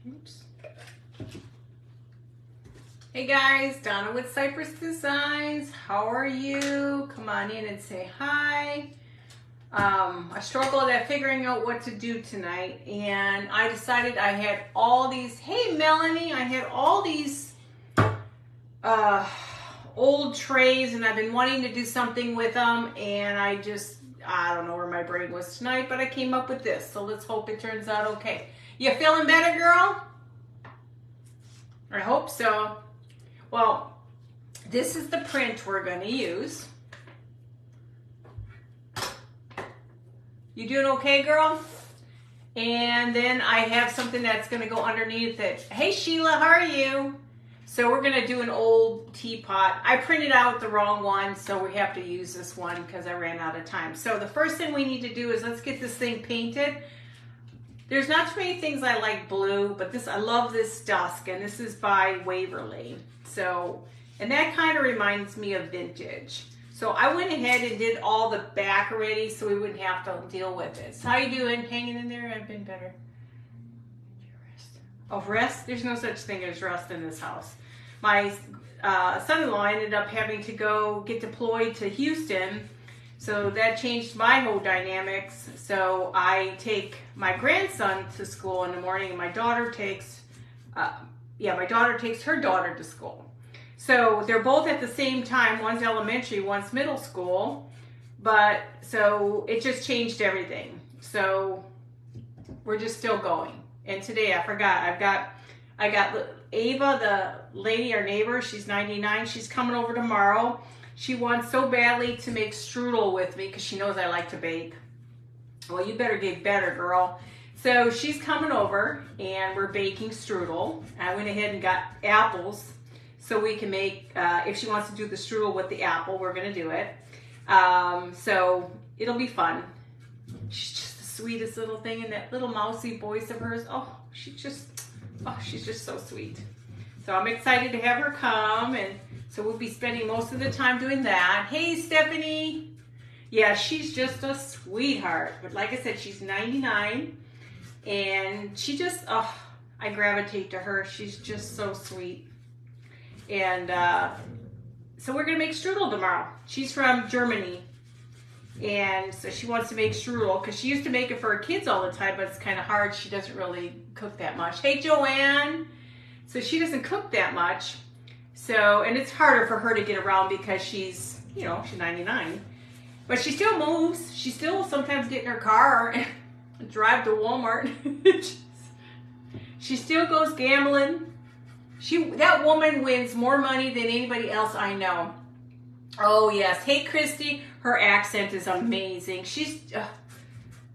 Oops. Hey guys, Donna with Cypress Designs. How are you? Come on in and say hi. I struggled at figuring out what to do tonight, and I decided I had all these. Hey Melanie, I had all these old trays, and I've been wanting to do something with them, and I don't know where my brain was tonight, but I came up with this. So let's hope it turns out okay. You feeling better, girl? I hope so. Well, this is the print we're going to use. You doing okay, girl? And then I have something that's going to go underneath it. Hey, Sheila, how are you? So we're going to do an old teapot. I printed out the wrong one, so we have to use this one because I ran out of time. So the first thing we need to do is let's get this thing painted. There's not too many things I like blue, but I love this dusk, and this is by Waverly. So, and that kind of reminds me of vintage. So I went ahead and did all the back already so we wouldn't have to deal with it. So how you doing? Hanging in there? I've been better. Oh, rest? There's no such thing as rest in this house. My son-in-law ended up having to go get deployed to Houston, so that changed my whole dynamics. So I take my grandson to school in the morning, and my daughter takes her daughter to school. So they're both at the same time. One's elementary, one's middle school. But so it just changed everything. So we're just still going. And today I forgot. I got Ava, the lady, our neighbor. She's 99. She's coming over tomorrow. She wants so badly to make strudel with me because she knows I like to bake. Well, you better get better, girl. So she's coming over and we're baking strudel. I went ahead and got apples so we can make, if she wants to do the strudel with the apple, we're going to do it. So it'll be fun. She's just the sweetest little thing, and that little mousy voice of hers, she's just so sweet. So I'm excited to have her come, and so we'll be spending most of the time doing that. Hey, Stephanie. Yeah, she's just a sweetheart. But like I said, she's 99, and she just, I gravitate to her. She's just so sweet. And so we're going to make strudel tomorrow. She's from Germany, and so she wants to make strudel because she used to make it for her kids all the time, but it's kind of hard. She doesn't really cook that much. Hey, Joanne. So she doesn't cook that much. So, and it's harder for her to get around because she's 99. But she still moves. She still sometimes get in her car and drive to Walmart. She still goes gambling. That woman wins more money than anybody else I know. Oh, yes. Hey, Christy. Her accent is amazing. She's,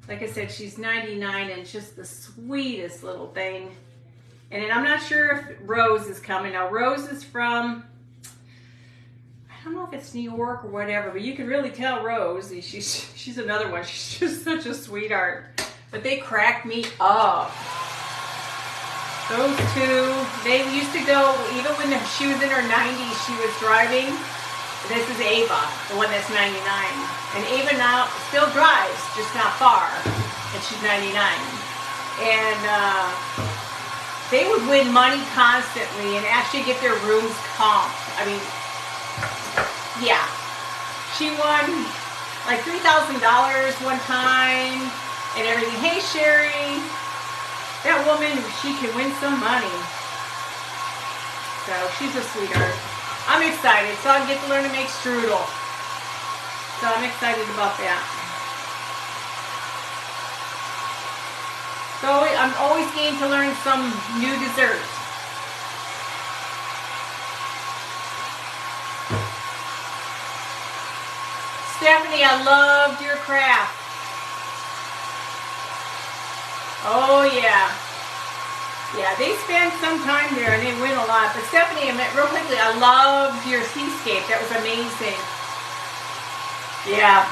like I said, she's 99 and just the sweetest little thing. And then I'm not sure if Rose is coming. Now, Rose is from, I don't know if it's New York or whatever, but you can really tell Rose. She's another one. She's just such a sweetheart. But they crack me up. Those two, they used to go, even when she was in her 90s, she was driving. This is Ava, the one that's 99. And Ava now still drives, just not far. And she's 99. And they would win money constantly and actually get their rooms comped. I mean, yeah. She won like $3,000 one time and everything. Hey, Sherry. That woman, she can win some money. So she's a sweetheart. I'm excited. So I get to learn to make strudel. So I'm excited about that. So I'm always game to learn some new dessert. Stephanie, I loved your craft. Oh, yeah. Yeah, they spend some time there and they win a lot. But Stephanie, real quickly, I loved your seascape. That was amazing. Yeah.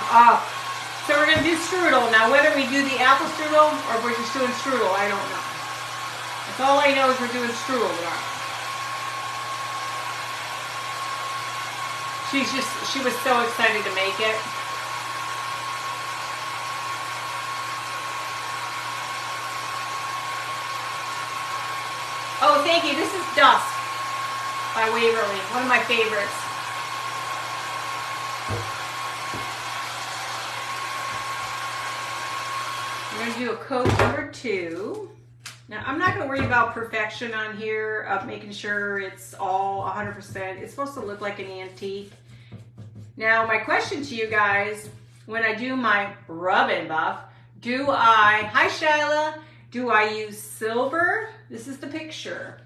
So we're going to do strudel. Now, whether we do the apple strudel or if we're just doing strudel, I don't know. That's all I know is we're doing strudel tomorrow. She was so excited to make it. thank you. This is Dusk by Waverly, one of my favorites. We're going to do a coat number 2. Now, I'm not going to worry about perfection on here, of making sure it's all 100%. It's supposed to look like an antique. Now, my question to you guys, when I do my rub and buff, hi Shyla, do I use silver? This is the picture.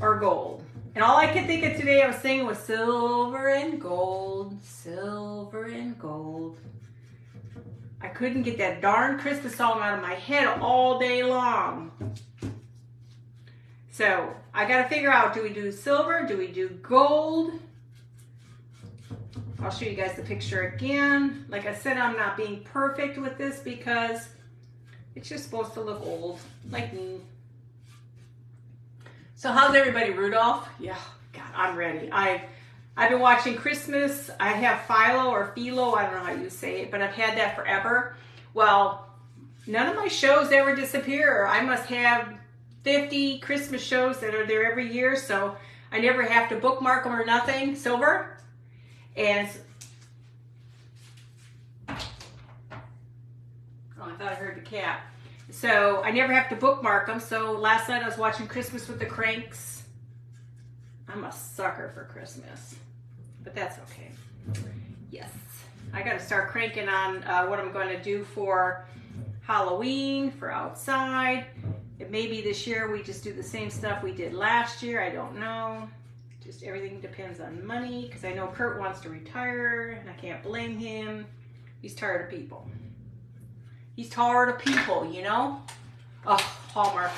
Or gold. And all I could think of today I was singing was silver and gold, silver and gold. I couldn't get that darn Christmas song out of my head all day long. So I got to figure out, do we do silver? Do we do gold? I'll show you guys the picture again. Like I said, I'm not being perfect with this because it's just supposed to look old, like me. So how's everybody, Rudolph? Yeah, God, I'm ready. I've been watching Christmas. I have Philo or Philo, I don't know how you say it, but I've had that forever. Well, none of my shows ever disappear. I must have 50 Christmas shows that are there every year, so I never have to bookmark them or nothing. Silver. And, oh, I thought I heard the cat. So I never have to bookmark them. So last night I was watching Christmas with the Cranks. I'm a sucker for Christmas, but that's okay. Yes, I got to start cranking on what I'm going to do for Halloween, for outside. It may be this year we just do the same stuff we did last year. I don't know. Just everything depends on money, because I know Kurt wants to retire and I can't blame him. He's tired of people. He's tired of people, you know? Oh, Hallmark.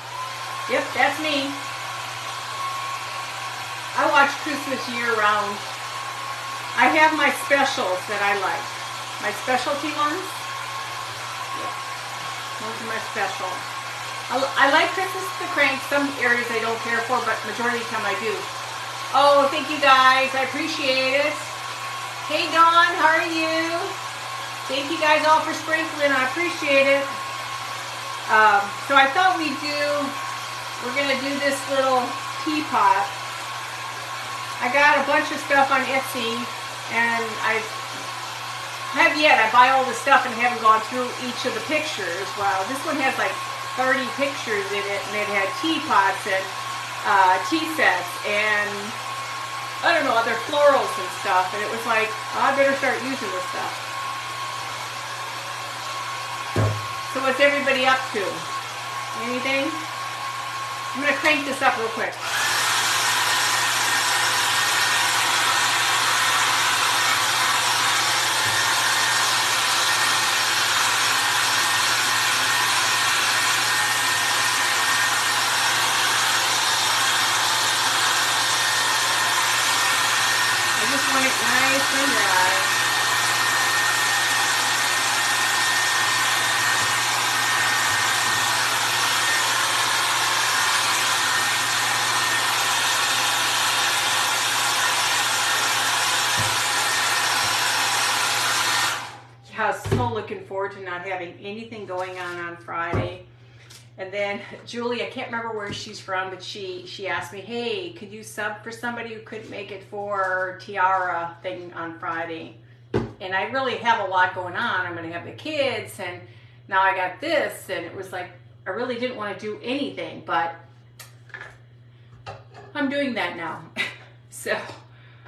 Yep, that's me. I watch Christmas year-round. I have my specials that I like. My specialty ones. Yeah, those are my special. I like Christmas with the Cranks. Some areas I don't care for, but majority of the time I do. Oh, thank you guys. I appreciate it. Hey, Dawn, how are you? Thank you guys all for sprinkling. I appreciate it. So I thought we're going to do this little teapot. I got a bunch of stuff on Etsy, and I buy all the stuff and haven't gone through each of the pictures. Wow, this one has like 30 pictures in it, and it had teapots and tea sets and I don't know, other florals and stuff, and it was like, oh, I better start using this stuff. So what's everybody up to? Anything? I'm going to crank this up real quick. I just want it nice and dry. I was so looking forward to not having anything going on Friday. And then Julie, I can't remember where she's from, but she asked me, hey, could you sub for somebody who couldn't make it for Tiara thing on Friday? And I really have a lot going on. I'm going to have the kids, and now I got this, and it was like, I really didn't want to do anything, but I'm doing that now. So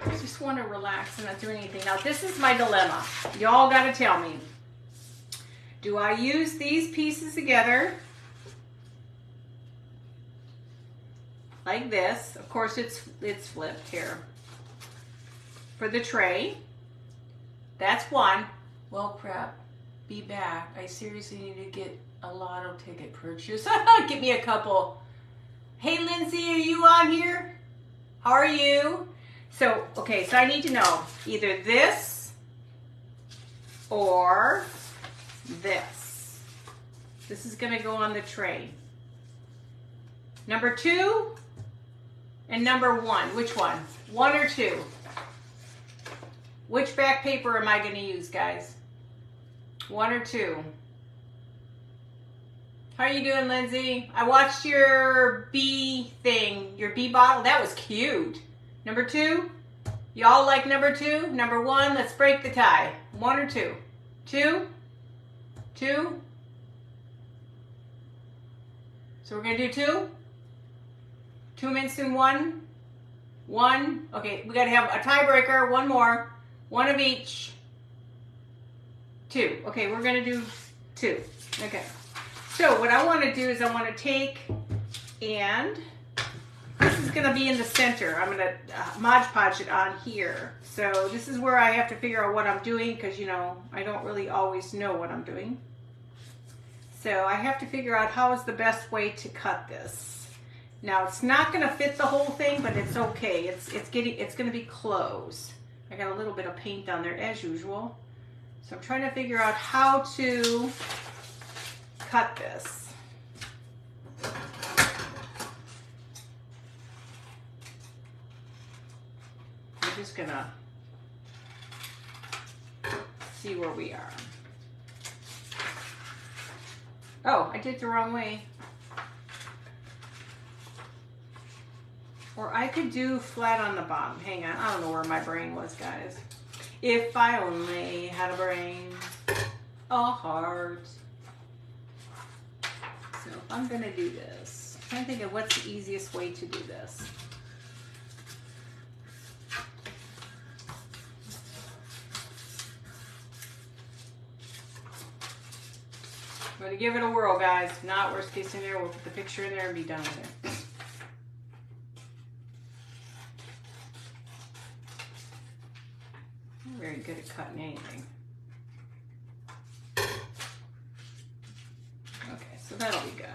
I just want to relax and not do anything. Now, this is my dilemma. Y'all got to tell me. Do I use these pieces together like this? Of course, it's flipped here. For the tray. That's one. Well, crap. Be back. I seriously need to get a lotto ticket purchase. Give me a couple. Hey, Lindsay, are you on here? How are you? So, okay, so I need to know either this or this. This is going to go on the tray. Number 2 and number 1. Which one? 1 or 2? Which back paper am I going to use, guys? 1 or 2? How are you doing, Lindsay? I watched your bee thing, your bee bottle. That was cute. Number 2? Y'all like number 2? Number 1, let's break the tie. 1 or 2? 2? 2? So we're going to do 2? 2 mints in 1? 1? Okay, we got to have a tiebreaker. 1 more. 1 of each. 2. Okay, we're going to do 2. Okay. So what I want to do is I want to take, and this is going to be in the center. I'm going to Mod Podge it on here. So this is where I have to figure out what I'm doing because, you know, I don't really always know what I'm doing. So I have to figure out how is the best way to cut this. Now it's not going to fit the whole thing, but it's okay. It's going to be close. I got a little bit of paint on there as usual. So I'm trying to figure out how to cut this. I'm just gonna see where we are. Oh, I did it the wrong way. Or I could do flat on the bottom. Hang on, I don't know where my brain was, guys. If I only had a brain, a heart. So I'm gonna do this. I'm trying to think of what's the easiest way to do this. I'm gonna give it a whirl, guys. Not worst case scenario, we'll put the picture in there and be done with it. I'm not very good at cutting anything. So that'll be good.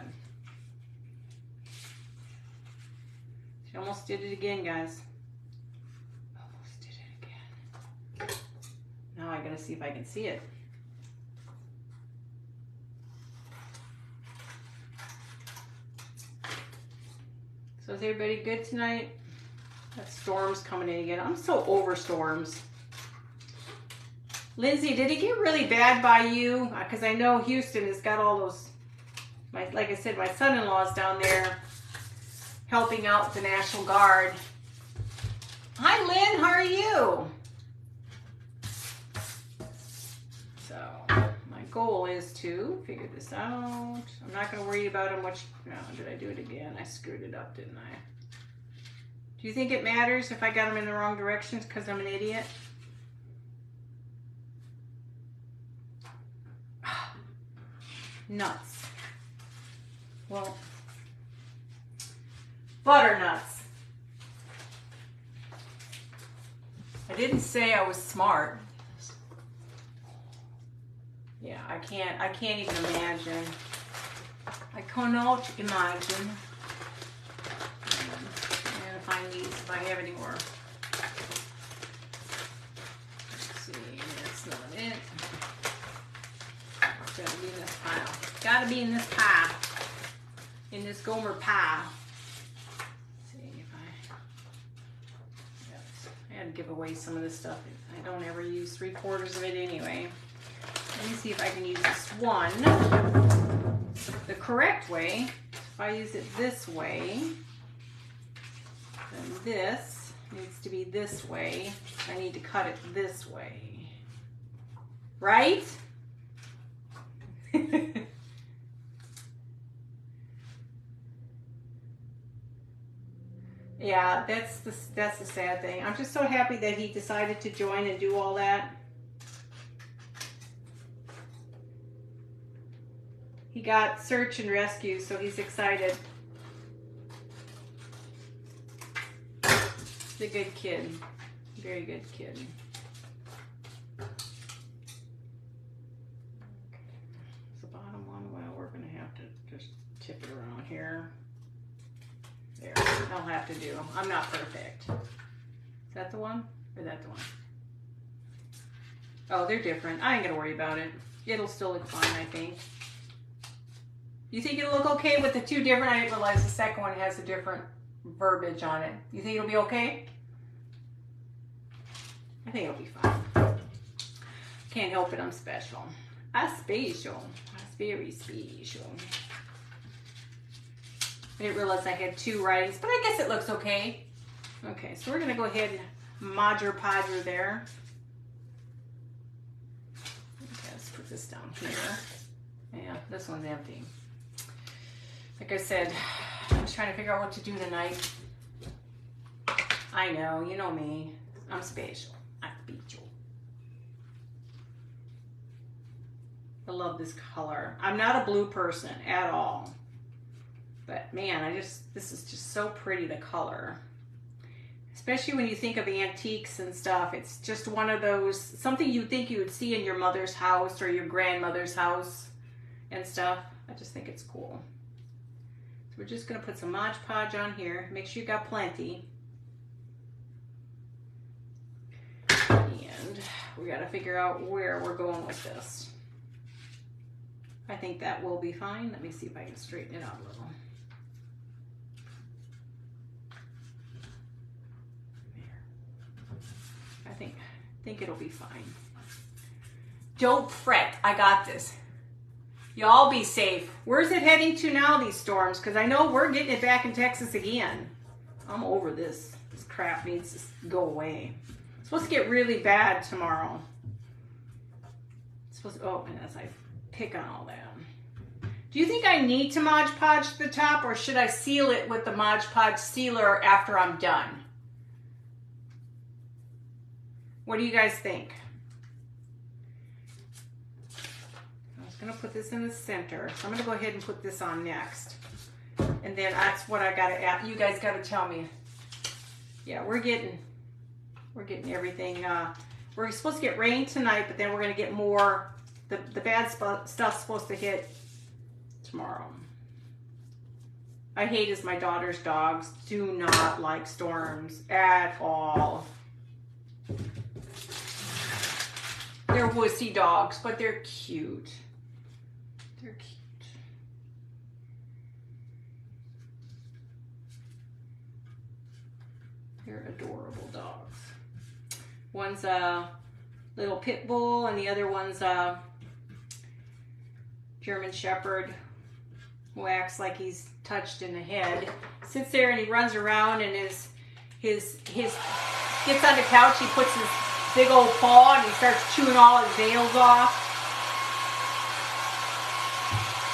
She almost did it again, guys. Almost did it again. Now I gotta see if I can see it. So is everybody good tonight? That storm's coming in again. I'm so over storms. Lindsay, did it get really bad by you? Because I know Houston has got all those. Like I said, my son-in-law is down there helping out the National Guard. Hi, Lynn. How are you? So my goal is to figure this out. I'm not going to worry about how much. No, did I do it again? I screwed it up, didn't I? Do you think it matters if I got them in the wrong directions because I'm an idiot? Nuts. Well, butternuts. I didn't say I was smart. Yeah, I can't even imagine. I cannot imagine. I'm gonna find these if I have any more. Let's see, that's not it. It's gotta be in this pile. Gotta be in this pile. In this Gomer pile. Let's see if I had to give away some of this stuff. I don't ever use 3/4 of it anyway. Let me see if I can use this one the correct way. If I use it this way, then this needs to be this way. I need to cut it this way. Right? Yeah, that's the sad thing. I'm just so happy that he decided to join and do all that. He got search and rescue, so he's excited. He's a good kid. Very good kid. Okay. The bottom one, well, we're going to have to just tip it around here. There, I'll have to do. I'm not perfect. Is that the one? Or that the one? Oh, they're different. I ain't going to worry about it. It'll still look fine, I think. You think it'll look okay with the two different? I didn't realize the second one has a different verbiage on it. You think it'll be okay? I think it'll be fine. Can't help it, I'm special. I'm special. I'm very special. I didn't realize I had 2 writings, but I guess it looks okay. Okay, so we're gonna go ahead and Modger Podger there. Okay, let's put this down here. Yeah, this one's empty. Like I said, I'm just trying to figure out what to do tonight. I know, you know me. I'm special. I'm special. I love this color. I'm not a blue person at all. But man, this is just so pretty, the color. Especially when you think of antiques and stuff. It's just one of those, something you think you would see in your mother's house or your grandmother's house and stuff. I just think it's cool. So we're just gonna put some Mod Podge on here. Make sure you got plenty. And we gotta figure out where we're going with this. I think that will be fine. Let me see if I can straighten it out a little. I think it'll be fine. Don't fret, I got this. Y'all be safe. Where's it heading to now, these storms? Because I know we're getting it back in Texas again. I'm over this. This crap needs to go away. It's supposed to get really bad tomorrow. It's supposed to, oh, and as I pick on all that. Do you think I need to Mod Podge the top, or should I seal it with the Mod Podge sealer after I'm done? What do you guys think? I was going to put this in the center. So I'm going to go ahead and put this on next. And then that's what I got to add. You guys got to tell me. Yeah, we're getting everything. We're supposed to get rain tonight, but then we're going to get more. The bad stuff's supposed to hit tomorrow. I hate is my daughter's dogs do not like storms at all. They're wussy dogs, but they're cute. They're cute. They're adorable dogs. One's a little pit bull and the other one's a German Shepherd who acts like he's touched in the head. Sits there and he runs around and his gets on the couch, he puts his big old paw and he starts chewing all his nails off.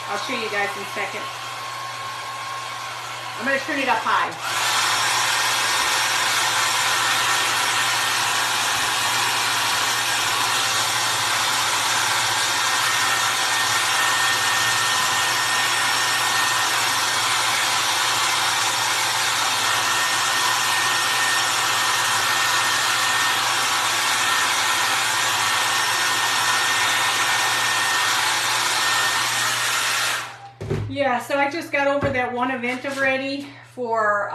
I'll show you guys in a second. I'm going to turn it up high. Yeah, so I just got over that one event already for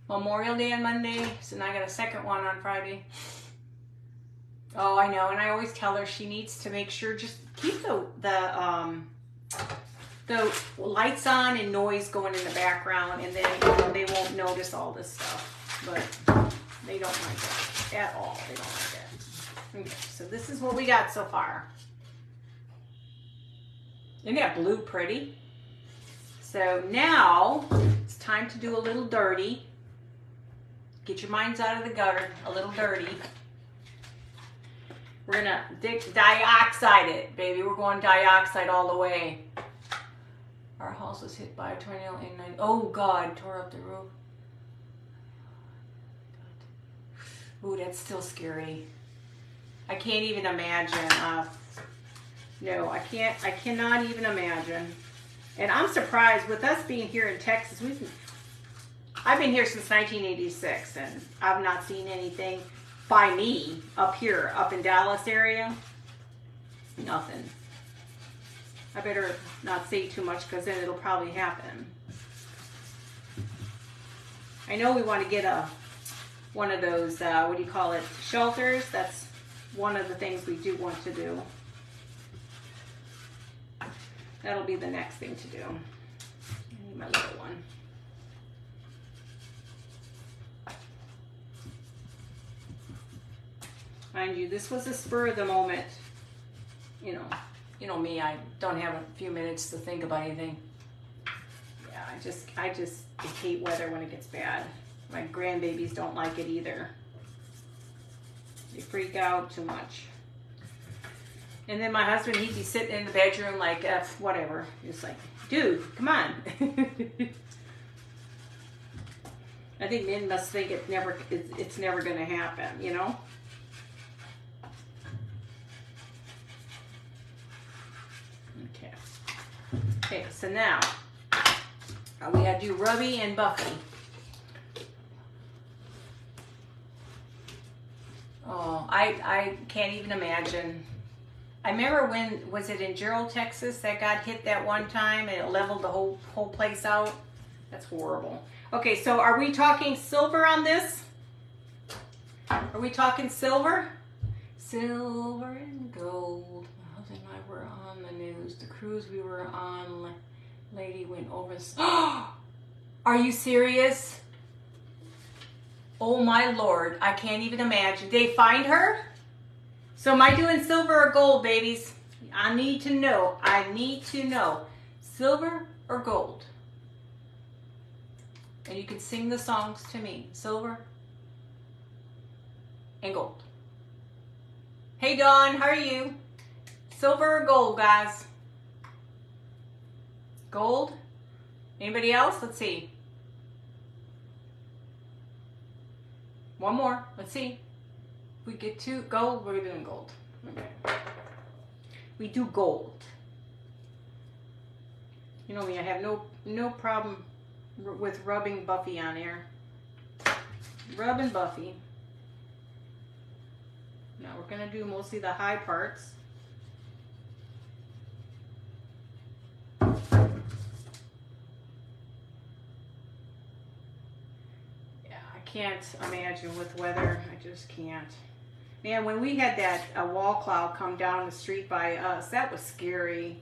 Memorial Day on Monday. So now I got a second one on Friday. Oh, I know. And I always tell her she needs to make sure, just keep the lights on and noise going in the background. And then they won't notice all this stuff. But they don't like that at all. They don't like that. Okay, so this is what we got so far. Isn't that blue pretty? So now it's time to do a little dirty. Get your minds out of the gutter, a little dirty. We're gonna dioxide it, baby. We're going dioxide all the way. Our house was hit by a tornado in 9. Oh God, tore up the roof. Ooh, that's still scary. I can't even imagine. No, I can't. I cannot even imagine. And I'm surprised with us being here in Texas. I've been here since 1986, and I've not seen anything by me up here, up in Dallas area. Nothing. I better not say too much because then it'll probably happen. I know we want to get one of those, what do you call it, shelters. That's one of the things we do want to do. That'll be the next thing to do. I need my little one. Mind you, this was a spur of the moment. You know me, I don't have a few minutes to think about anything. Yeah, I just hate weather when it gets bad. My grandbabies don't like it either. They freak out too much. And then my husband, he'd be sitting in the bedroom like, whatever. Just like, dude, come on. I think men must think it's never going to happen, you know? Okay. Okay, so now we got to do Rubby and Buffy. Oh, I can't even imagine. I remember when, was it in Gerald, Texas, that got hit that one time and it leveled the whole place out? That's horrible. Okay, so are we talking silver on this? Are we talking silver? Silver and gold. My husband and I were on the news. The cruise we were on, lady went over. Are you serious? Oh my Lord, I can't even imagine. Did they find her? So am I doing silver or gold, babies? I need to know. I need to know. Silver or gold? And you can sing the songs to me. Silver and gold. Hey Dawn, how are you? Silver or gold, guys? Gold? Anybody else? Let's see. One more. Let's see. If we get to gold, we're doing gold. Okay. We do gold. You know me, I have no problem with rubbing Buffy on air. Rubbing Buffy. Now we're going to do mostly the high parts. Can't imagine with weather. I just can't. Man, when we had that wall cloud come down the street by us, that was scary.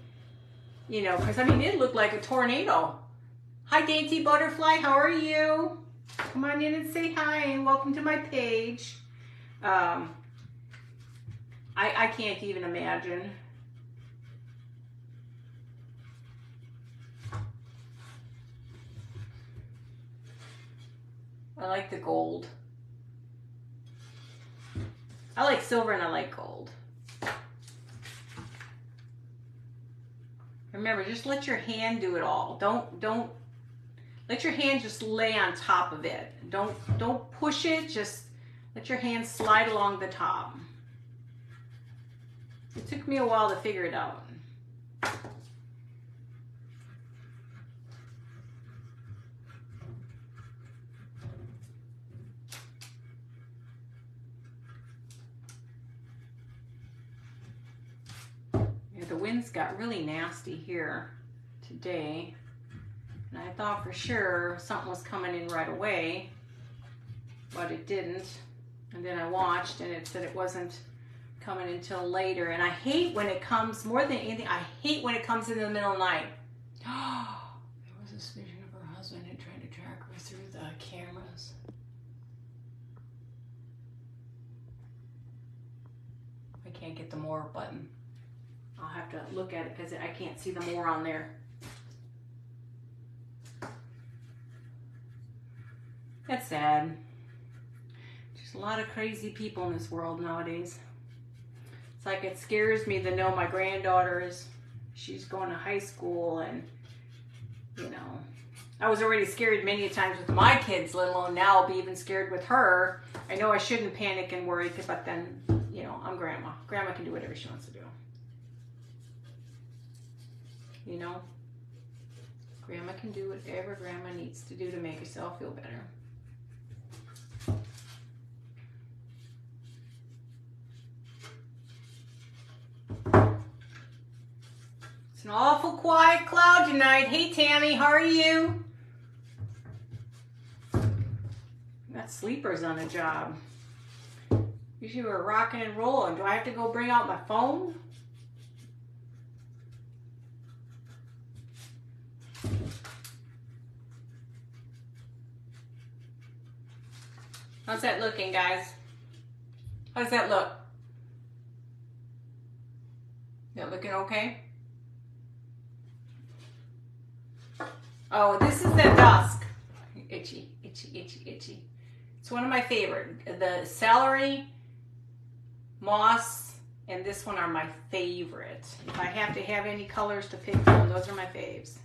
You know, because I mean, it looked like a tornado. Hi, Dainty Butterfly. How are you? Come on in and say hi and welcome to my page. I can't even imagine. I like the gold. I like silver and I like gold. Remember, just let your hand do it all. Don't let your hand just lay on top of it. Don't push it, just let your hand slide along the top. It took me a while to figure it out. The winds got really nasty here today, and I thought for sure something was coming in right away, but it didn't. And then I watched and it said it wasn't coming until later. And I hate when it comes, more than anything, I hate when it comes in the middle of the night. There was this vision of her husband and trying to track her through the cameras. I can't get the more button. I'll have to look at it because I can't see the more on there. That's sad. There's a lot of crazy people in this world nowadays. It's like it scares me to know my granddaughter she's going to high school, and you know, I was already scared many times with my kids, let alone now I'll be even scared with her. I know I shouldn't panic and worry, but then, you know, I'm grandma. Grandma can do whatever she wants to do. You know, grandma can do whatever grandma needs to do to make herself feel better. It's an awful quiet cloud tonight. Hey Tammy, how are you? Got sleepers on the job. Usually we're rocking and rolling. Do I have to go bring out my phone? How's that looking, guys? How's that look? That looking okay? Oh, this is the dusk. Itchy, itchy, itchy, itchy. It's one of my favorite. The celery, moss, and this one are my favorite. If I have to have any colors to pick from, those are my faves.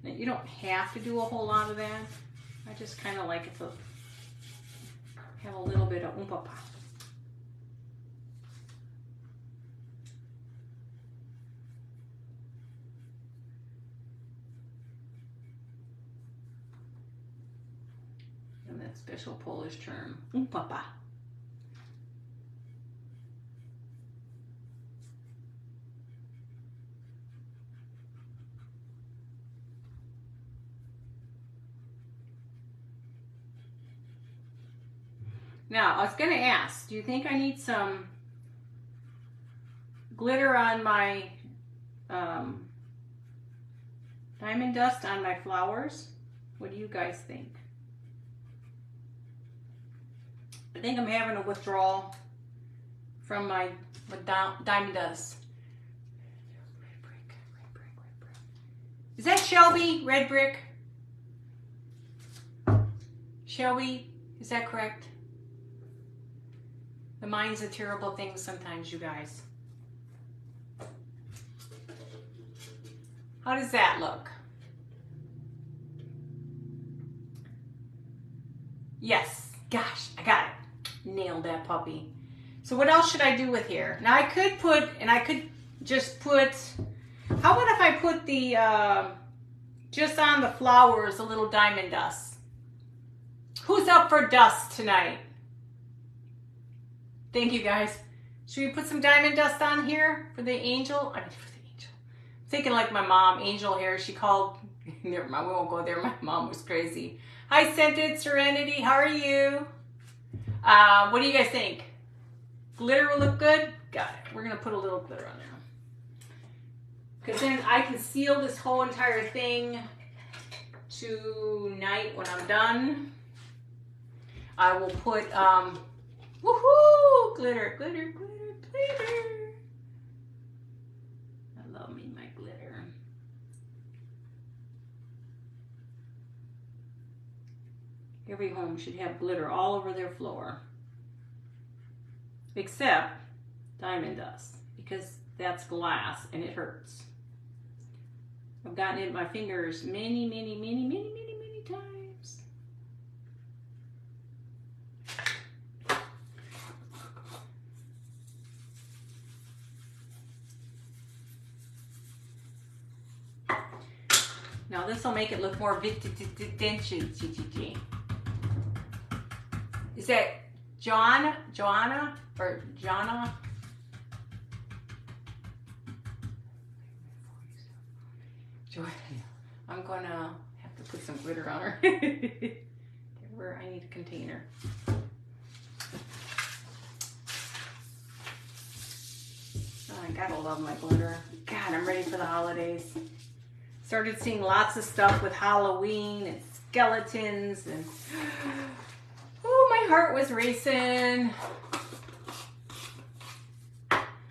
Now, you don't have to do a whole lot of that. I just kind of like it to have a little bit of oomph. And that special Polish term, oomph. Now, I was going to ask, do you think I need some glitter on my diamond dust on my flowers? What do you guys think? I think I'm having a withdrawal from my diamond dust. Red brick, red brick, red brick. Is that Shelby? Red brick? Shelby, is that correct? The mind's a terrible thing sometimes, you guys. How does that look? Yes. Gosh, I got it. Nailed that puppy. So what else should I do with here? Now I could put, and I could just put, how about if I put the, just on the flowers, a little diamond dust? Who's up for dust tonight? Thank you, guys. Should we put some diamond dust on here for the angel? I mean, for the angel. I'm thinking like my mom, angel hair. She called, never mind, we won't go there. My mom was crazy. Hi, Scented Serenity. How are you? What do you guys think? Glitter will look good? Got it. We're going to put a little glitter on there. Because then I can seal this whole entire thing tonight when I'm done. I will put, woohoo! Glitter, glitter, glitter, glitter. I love me my glitter. Every home should have glitter all over their floor. Except diamond dust, because that's glass and it hurts. I've gotten it in my fingers many, many, many, many, many, many times. Now this will make it look more vintage. Is that Joanna or Jonna? I'm gonna have to put some glitter on her. Where I need a container. Oh, I gotta love my glitter. God, I'm ready for the holidays. Started seeing lots of stuff with Halloween and skeletons and oh, my heart was racing.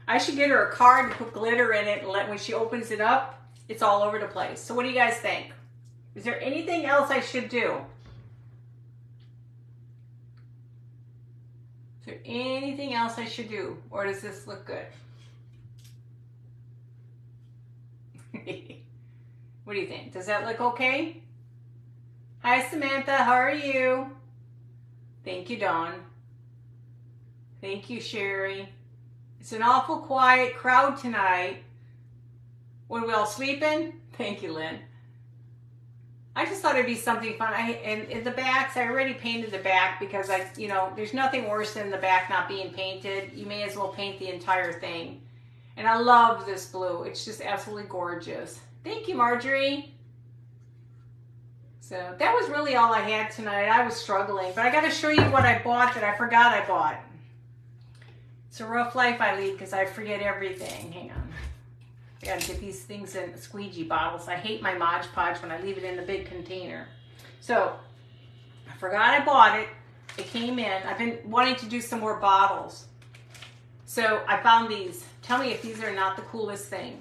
I should get her a card and put glitter in it and let when she opens it up, it's all over the place. So what do you guys think? Is there anything else I should do? Is there anything else I should do? Or does this look good? What do you think? Does that look okay? Hi, Samantha. How are you? Thank you, Dawn. Thank you, Sherry. It's an awful quiet crowd tonight. When we all sleeping? Thank you, Lynn. I just thought it'd be something fun. And in the backs, I already painted the back because there's nothing worse than the back not being painted. You may as well paint the entire thing. And I love this blue. It's just absolutely gorgeous. Thank you, Marjorie. So that was really all I had tonight. I was struggling, but I got to show you what I bought that I forgot I bought. It's a rough life I lead because I forget everything. Hang on. I got to get these things in squeegee bottles. I hate my Mod Podge when I leave it in the big container. So I forgot I bought it. It came in. I've been wanting to do some more bottles. So I found these. Tell me if these are not the coolest thing.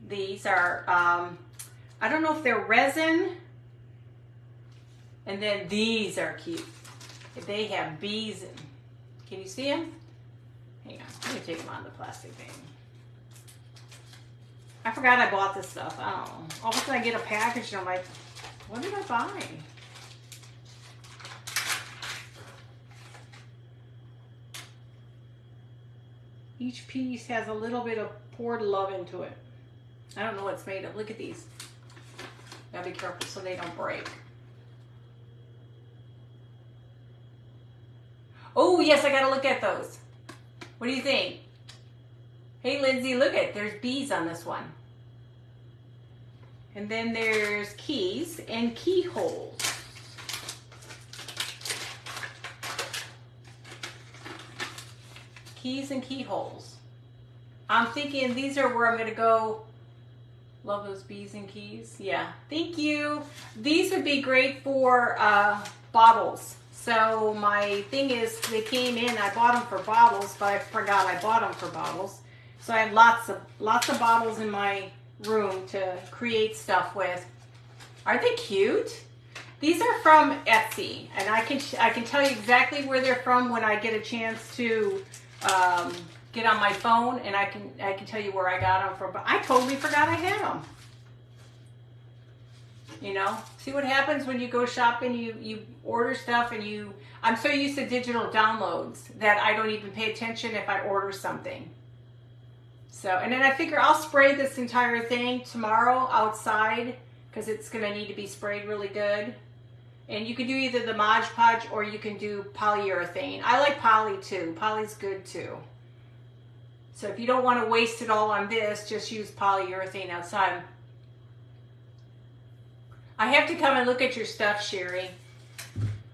These are, I don't know if they're resin. And then these are cute. They have bees in. Can you see them? Hang on, let me take them on the plastic thing. I forgot I bought this stuff. I don't know. All of a sudden I get a package and I'm like, what did I buy? Each piece has a little bit of poured love into it. I don't know what it's made of. Look at these. Gotta be careful so they don't break. Oh, yes, I gotta look at those. What do you think? Hey, Lindsay, look at, there's bees on this one. And then there's keys and keyholes. Keys and keyholes. I'm thinking these are where I'm going to go. Love those bees and keys. Yeah, thank you. These would be great for bottles. So my thing is, they came in, I bought them for bottles, but I forgot I bought them for bottles. So I have lots of bottles in my room to create stuff with. Aren't they cute? These are from Etsy, and I can tell you exactly where they're from when I get a chance to get on my phone, and I can tell you where I got them from. But I totally forgot I had them. You know, see what happens when you go shopping, you order stuff, and I'm so used to digital downloads that I don't even pay attention if I order something. So, and then I figure I'll spray this entire thing tomorrow outside because it's going to need to be sprayed really good. And you can do either the Mod Podge or you can do polyurethane. I like poly too. Poly's good too. So if you don't want to waste it all on this, just use polyurethane outside. I have to come and look at your stuff, Sherry.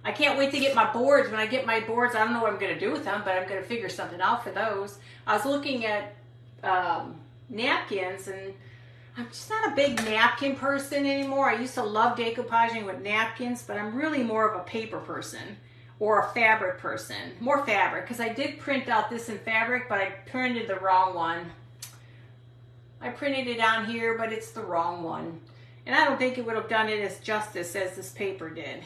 I can't wait to get my boards. When I get my boards, I don't know what I'm going to do with them, but I'm going to figure something out for those. I was looking at napkins, and I'm just not a big napkin person anymore. I used to love decoupaging with napkins, but I'm really more of a paper person or a fabric person. More fabric, because I did print out this in fabric, but I printed the wrong one. I printed it on here, but it's the wrong one. And I don't think it would have done it as justice as this paper did.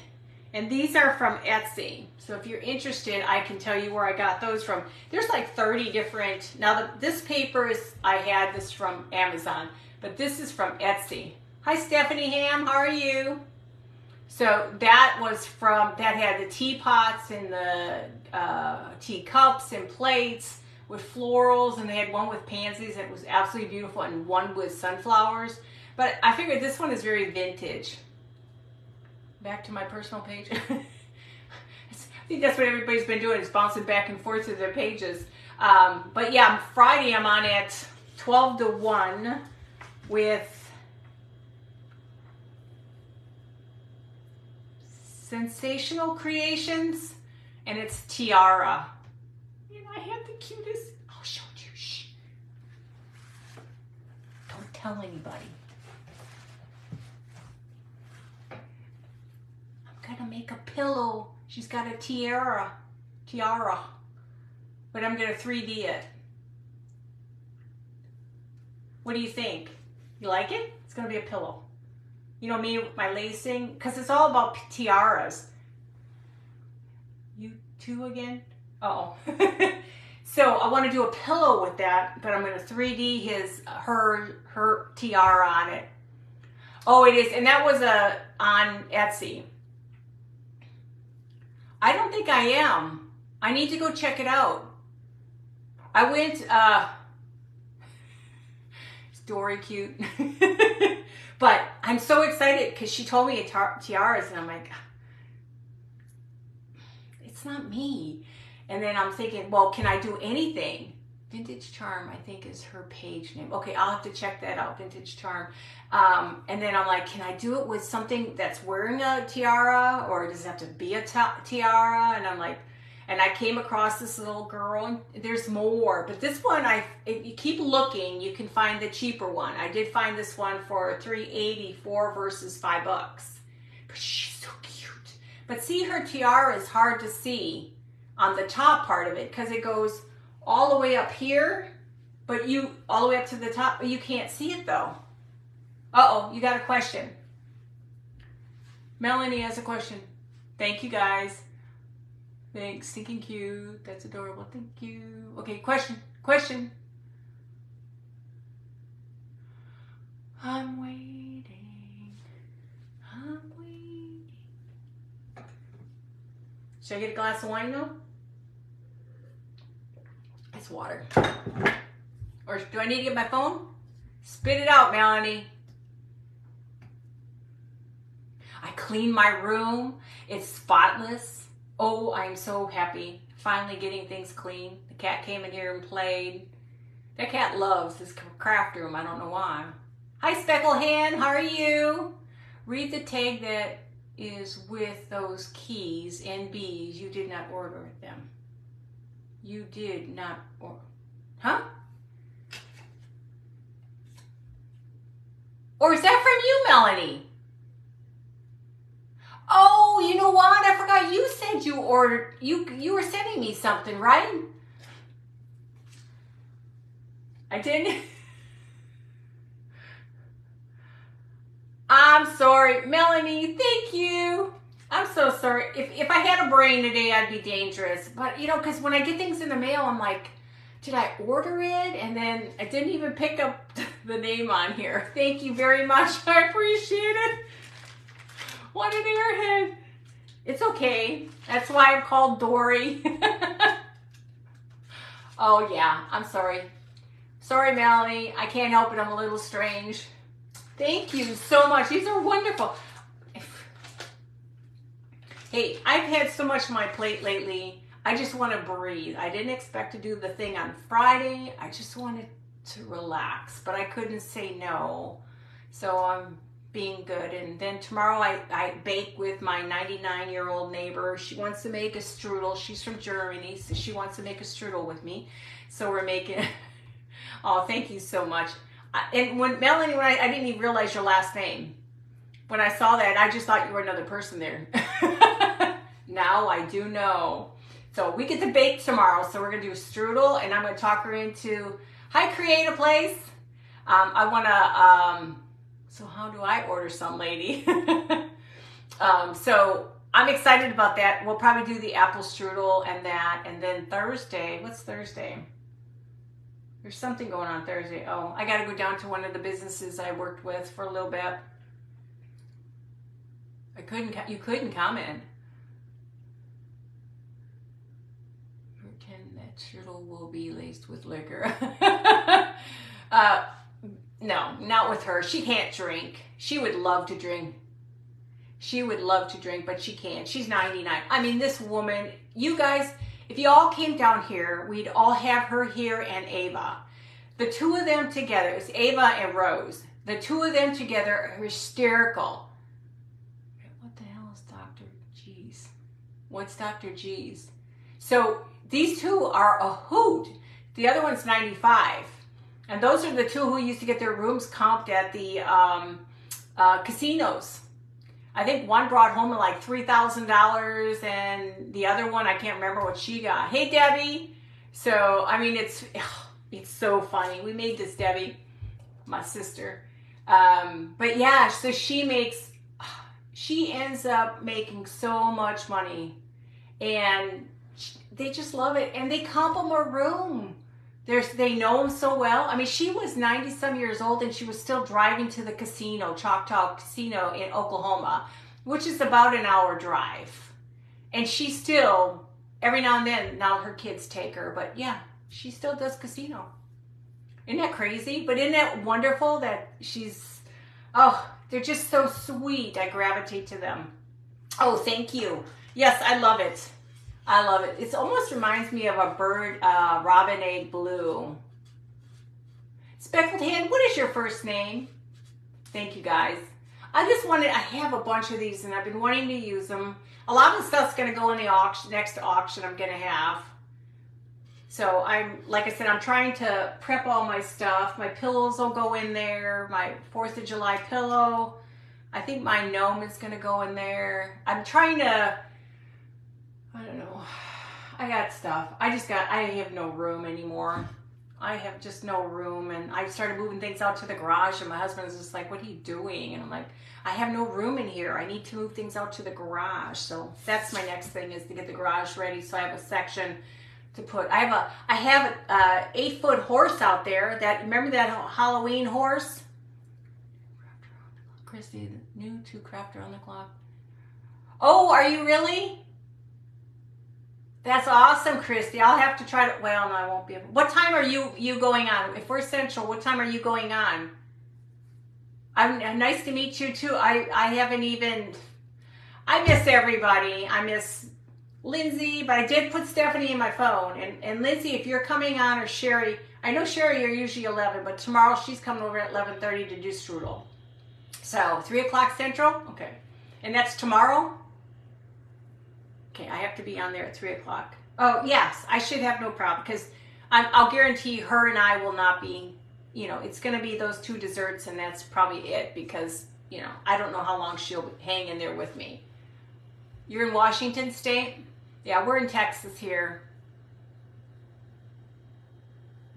And these are from Etsy. So if you're interested, I can tell you where I got those from. There's like 30 different, now this paper is, I had this from Amazon, but this is from Etsy. Hi Stephanie Ham, how are you? So that was from, that had the teapots and the teacups and plates with florals, and they had one with pansies. It was absolutely beautiful, and one with sunflowers. But I figured this one is very vintage. Back to my personal page. I think that's what everybody's been doing, is bouncing back and forth to their pages. But yeah, Friday I'm on at 12 to 1 with Sensational Creations, and it's Tiara. And I have the cutest, I'll show you, shh. Don't tell anybody. Gonna make a pillow. She's got a tiara, but I'm gonna 3D it. What do you think? You like it? It's gonna be a pillow. You know me with my lacing, because it's all about tiaras. You too again? Uh oh. So I want to do a pillow with that, but I'm gonna 3D her tiara on it. Oh, it is, and that was on Etsy. I don't think I am. I need to go check it out. I went, is Dory cute? But I'm so excited because she told me tiaras, and I'm like, it's not me. And then I'm thinking, well, can I do anything? Vintage Charm, I think, is her page name. Okay, I'll have to check that out, Vintage Charm. And then I'm like, can I do it with something that's wearing a tiara, or does it have to be a tiara? And I'm like, and I came across this little girl, and there's more, but this one, if you keep looking, you can find the cheaper one. I did find this one for $3.84 versus $5. But she's so cute. But see, her tiara is hard to see on the top part of it because it goes all the way up here, but all the way up to the top, but you can't see it though. Uh-oh, you got a question. Melanie has a question. Thank you, guys. Thanks, stinking cute. That's adorable. Thank you. Okay, question. I'm waiting. Should I get a glass of wine though? It's water. Or do I need to get my phone? Spit it out, Melanie. I cleaned my room. It's spotless. Oh, I'm so happy. Finally getting things clean. The cat came in here and played. That cat loves this craft room. I don't know why. Hi, Speckle Hen. How are you? Read the tag that is with those keys and bees. You did not order them. You did not order. Huh? Or is that from you, Melanie? Oh, you know what? I forgot you said you ordered, you were sending me something, right? I didn't. I'm sorry. Melanie, thank you. I'm so sorry. If I had a brain today, I'd be dangerous. But, you know, because when I get things in the mail, I'm like, did I order it? And then I didn't even pick up the name on here. Thank you very much. I appreciate it. What an airhead. It's okay. That's why I'm called Dory. Oh, yeah. I'm sorry. Sorry, Melanie. I can't help it. I'm a little strange. Thank you so much. These are wonderful. Hey, I've had so much on my plate lately. I just want to breathe. I didn't expect to do the thing on Friday. I just wanted to relax, but I couldn't say no. So I'm being good. And then tomorrow I bake with my 99-year-old neighbor. She wants to make a strudel. She's from Germany, so she wants to make a strudel with me. So we're making, oh, thank you so much. And when Melanie, I didn't even realize your last name. When I saw that, I just thought you were another person there. Now I do know. So we get to bake tomorrow. So we're going to do a strudel, and I'm going to talk her into, hi, Create a Place. I want to, so how do I order some, lady? So I'm excited about that. We'll probably do the apple strudel and that. And then Thursday, what's Thursday? There's something going on Thursday. Oh, I got to go down to one of the businesses I worked with for a little bit. You couldn't comment. Pretend that strudel will be laced with liquor. No, not with her. She can't drink. She would love to drink. She would love to drink, but she can't. She's 99. I mean, this woman, you guys, if you all came down here, we'd all have her here and Ava. The two of them together, it's Ava and Rose. The two of them together are hysterical. What the hell is Dr. G's? What's Dr. G's? So these two are a hoot. The other one's 95. And those are the two who used to get their rooms comped at the casinos. I think one brought home like $3,000 and the other one, I can't remember what she got. Hey, Debbie. So, I mean, it's so funny. We made this, Debbie, my sister. But yeah, so she ends up making so much money and they just love it. And they comp them a room. They know him so well. I mean, she was 90-some years old and she was still driving to the casino, Choctaw Casino in Oklahoma, which is about an hour drive. And she still, every now and then, now her kids take her, but yeah, she still does casino. Isn't that crazy? But isn't that wonderful that they're just so sweet. I gravitate to them. Oh, thank you. Yes, I love it. I love it. It almost reminds me of a bird, robin egg blue. Speckled Hen, what is your first name? Thank you, guys. I just wanted, I have a bunch of these and I've been wanting to use them. A lot of the stuff's going to go in the auction, next auction I'm going to have. So like I said, I'm trying to prep all my stuff. My pillows will go in there. My 4th of July pillow. I think my gnome is going to go in there. I'm trying to, I don't know. I got stuff. I have no room anymore. I have just no room. And I started moving things out to the garage and my husband's just like, what are you doing? And I'm like, I have no room in here. I need to move things out to the garage. So that's my next thing, is to get the garage ready. So I have a section to put. I have a 8-foot horse out there. That, remember that Halloween horse? Christy, the new 2 crafter on the clock. Oh, are you really? That's awesome, Christy. I'll have to try to, well, no, I won't be able. What time are you going on? If we're Central, what time are you going on? Nice to meet you too. I haven't even, I miss everybody. I miss Lindsay, but I did put Stephanie in my phone. And Lindsay, if you're coming on, or Sherry, I know Sherry, you're usually 11, but tomorrow she's coming over at 11:30 to do strudel. So 3 o'clock Central? Okay. And that's tomorrow? Okay, I have to be on there at 3 o'clock. Oh, yes, I should have no problem, because I'll guarantee her and I will not be, you know, it's going to be those 2 desserts, and that's probably it, because, you know, I don't know how long she'll hang in there with me. You're in Washington State? Yeah, we're in Texas here.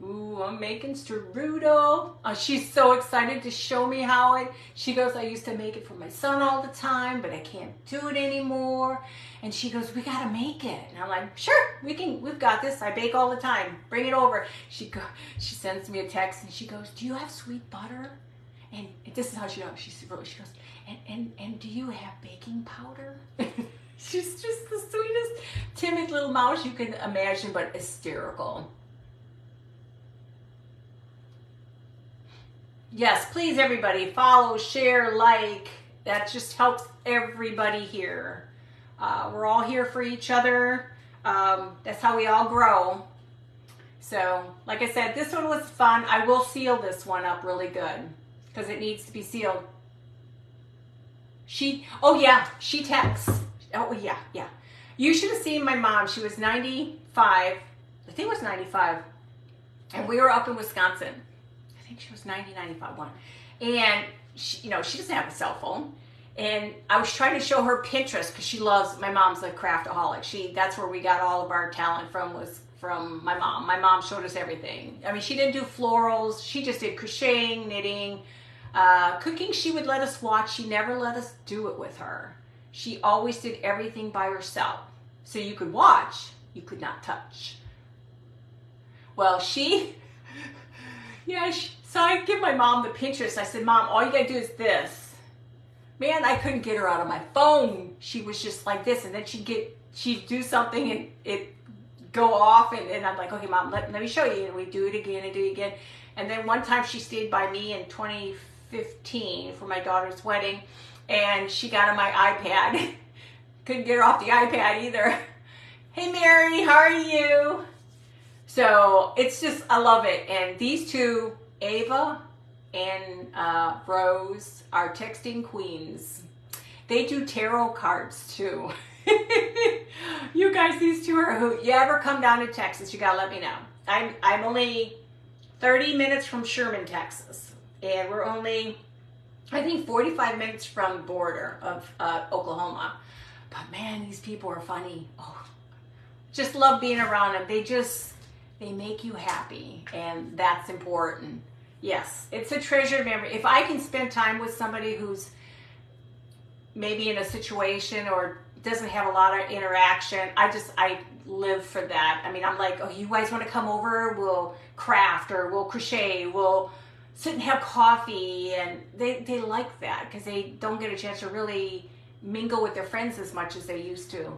Ooh, I'm making strudel. She's so excited to show me how she goes, I used to make it for my son all the time, but I can't do it anymore. And she goes, we gotta make it. And I'm like, sure, we've got this. I bake all the time. Bring it over. She sends me a text and she goes, do you have sweet butter? And this is how she knows. She goes, and do you have baking powder? She's just the sweetest, timid little mouse you can imagine, but hysterical. Yes, please, everybody, follow, share, like. That just helps everybody here. We're all here for each other. That's how we all grow. So, like I said, this one was fun. I will seal this one up really good because it needs to be sealed. Oh yeah, she texts. Oh yeah. You should have seen my mom. She was 95. I think it was 95. And we were up in Wisconsin. I think she was 90, 95, one. And she doesn't have a cell phone. And I was trying to show her Pinterest because she loves, my mom's a craftaholic. That's where we got all of our talent from, was from my mom. My mom showed us everything. I mean, she didn't do florals. She just did crocheting, knitting, cooking. She would let us watch. She never let us do it with her. She always did everything by herself. So you could watch, you could not touch. Well, so I give my mom the Pinterest. I said, Mom, all you gotta do is this. Man, I couldn't get her out of my phone. She was just like this, and then she'd do something and it go off, and I'm like, okay, Mom, let me show you. And we do it again and do it again. And then one time she stayed by me in 2015 for my daughter's wedding, and she got on my iPad. Couldn't get her off the iPad either. Hey Mary, how are you? So it's just, I love it. And these two, Ava and Rose, are texting queens. They do tarot cards too. You guys, these two are who. You ever come down to Texas, you gotta let me know. I'm only 30 minutes from Sherman, Texas. And we're only, I think, 45 minutes from the border of Oklahoma. But man, these people are funny. Oh, just love being around them. They make you happy, and that's important. Yes, it's a treasured memory. If I can spend time with somebody who's maybe in a situation or doesn't have a lot of interaction, I live for that. I mean, I'm like, oh, you guys want to come over? We'll craft, or we'll crochet, we'll sit and have coffee. And they like that because they don't get a chance to really mingle with their friends as much as they used to.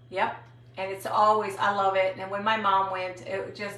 Yep. And it's always, I love it. And when my mom went,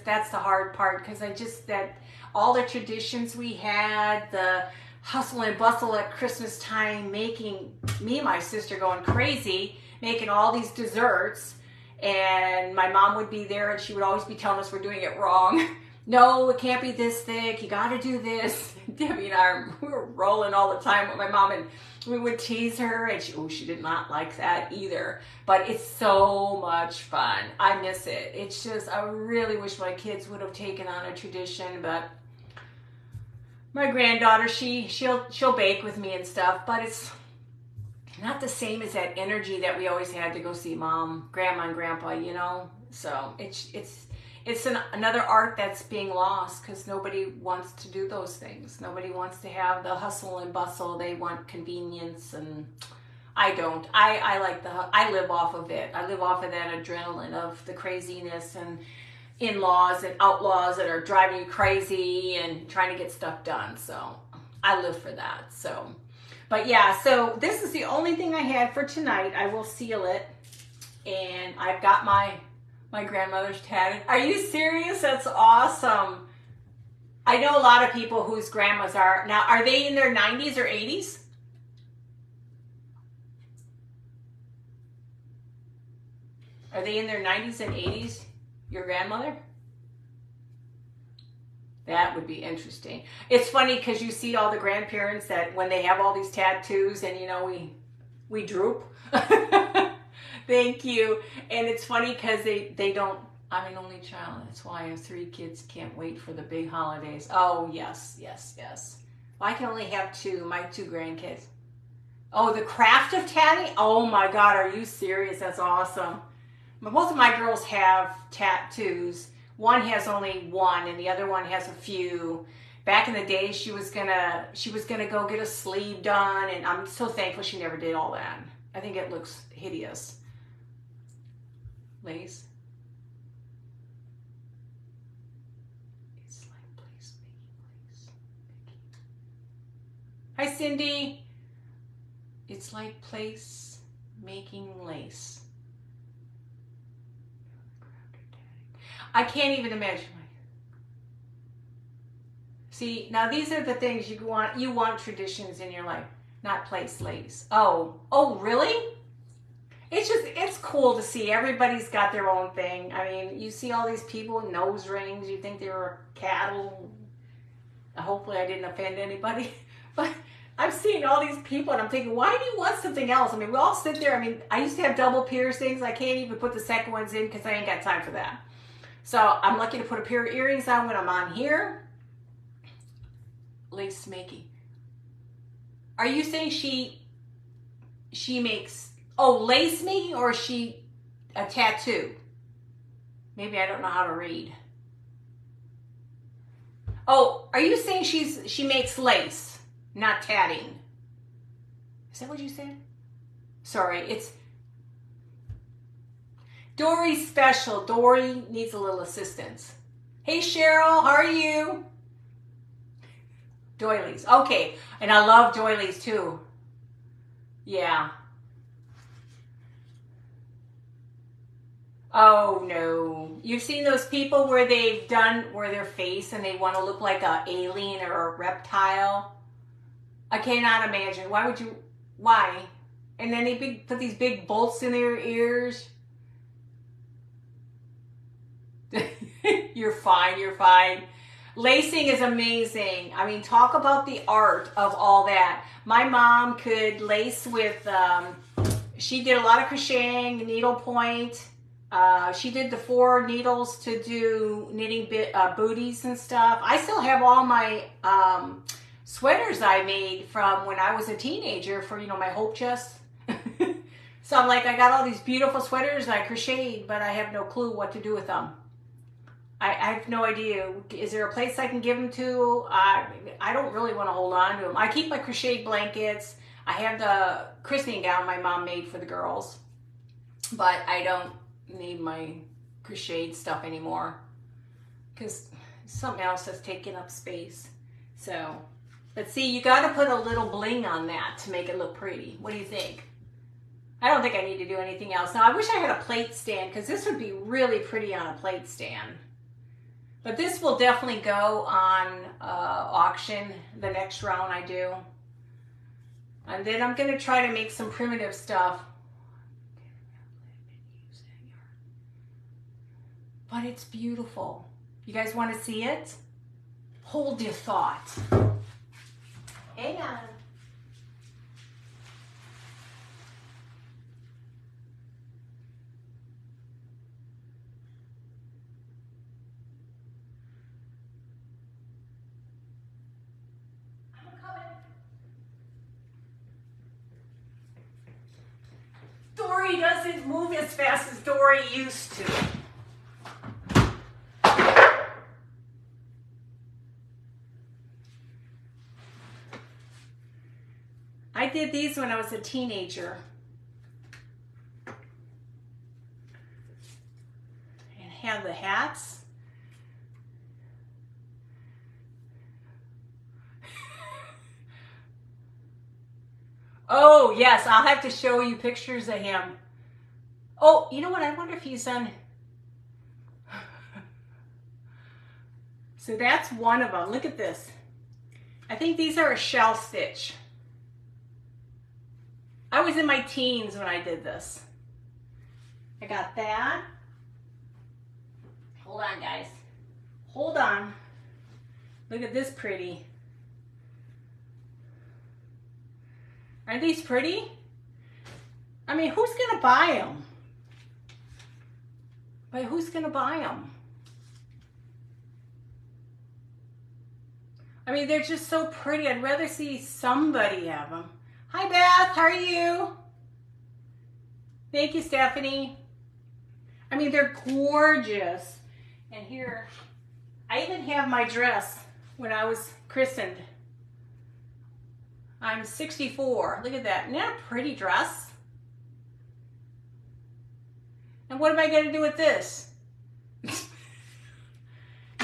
that's the hard part, because that all the traditions we had, the hustle and bustle at Christmas time, making me and my sister going crazy, making all these desserts. And my mom would be there and she would always be telling us we're doing it wrong. no, it can't be this thick. You got to do this. Debbie and I, we were rolling all the time with my mom, and we would tease her, and she did not like that either. But it's so much fun. I miss it. It's just, I really wish my kids would have taken on a tradition, but my granddaughter, she'll bake with me and stuff, but it's not the same as that energy that we always had to go see mom, grandma, and grandpa, you know? So it's another art that's being lost because nobody wants to do those things. Nobody wants to have the hustle and bustle. They want convenience, and I don't. I like I live off of it. I live off of that adrenaline of the craziness and in-laws and outlaws that are driving you crazy and trying to get stuff done. So I live for that. So, but yeah, so this is the only thing I had for tonight. I will seal it, and I've got my grandmother's tatted. Are you serious? That's awesome. I know a lot of people whose grandmas are, now are they in their 90s or 80s? Are they in their 90s and 80s, your grandmother? That would be interesting. It's funny because you see all the grandparents that when they have all these tattoos and, you know, we droop. Thank you. And it's funny because they don't, I'm an only child. That's why I have 3 kids. Can't wait for the big holidays. Oh, yes, yes, yes. Well, I can only have 2, my 2 grandkids. Oh, the craft of tatting? Oh my God, are you serious? That's awesome. Both of my girls have tattoos. One has only 1 and the other one has a few. Back in the day, she was gonna go get a sleeve done, and I'm so thankful she never did all that. I think it looks hideous. Lace. It's like place making lace. Hi, Cindy. It's like place making lace. I can't even imagine. See, now these are the things you want. You want traditions in your life, not place lace. Oh, really? It's cool to see. Everybody's got their own thing. I mean, you see all these people with nose rings. You think they were cattle. Hopefully I didn't offend anybody. But I'm seeing all these people and I'm thinking, why do you want something else? I mean, we all sit there. I mean, I used to have double piercings. I can't even put the second ones in because I ain't got time for that. So I'm lucky to put a pair of earrings on when I'm on here. Lace making. Are you saying she makes, lace making, or is she a tattoo? Maybe I don't know how to read. Oh, are you saying she makes lace, not tatting? Is that what you said? Sorry, it's Dory's special. Dory needs a little assistance. Hey Cheryl, how are you? Doilies. Okay, and I love doilies too. Yeah. Oh no. You've seen those people where they've done their face and they want to look like an alien or a reptile? I cannot imagine. Why would you? Why? And then they put these big bolts in their ears. You're fine, you're fine. Lacing is amazing. I mean, talk about the art of all that. My mom could lace with, she did a lot of crocheting, needlepoint. She did the 4 needles to do knitting booties and stuff. I still have all my sweaters I made from when I was a teenager for, my hope chest. So I'm like, I got all these beautiful sweaters I crocheted, but I have no clue what to do with them. I have no idea. Is there a place I can give them to? I don't really want to hold on to them. I keep my crocheted blankets. I have the christening gown my mom made for the girls, but I don't need my crocheted stuff anymore because something else has taken up space. So, but see, you got to put a little bling on that to make it look pretty. What do you think? I don't think I need to do anything else. Now, I wish I had a plate stand because this would be really pretty on a plate stand. But this will definitely go on auction the next round I do. And then I'm going to try to make some primitive stuff. But it's beautiful. You guys want to see it? Hold your thought. Hang on. I'm coming. Dory doesn't move as fast as Dory used to. I did these when I was a teenager. And have the hats. Oh, yes, I'll have to show you pictures of him. Oh, you know what? I wonder if he's on. So that's one of them. Look at this. I think these are a shell stitch. I was in my teens when I did this. I got that. Hold on, guys. Hold on. Look at this pretty. Aren't these pretty? I mean, who's going to buy them? But who's going to buy them? I mean, they're just so pretty. I'd rather see somebody have them. Hi, Beth. How are you? Thank you, Stephanie. I mean, they're gorgeous. And here, I even have my dress when I was christened. I'm 64. Look at that. Isn't that a pretty dress? And what am I going to do with this?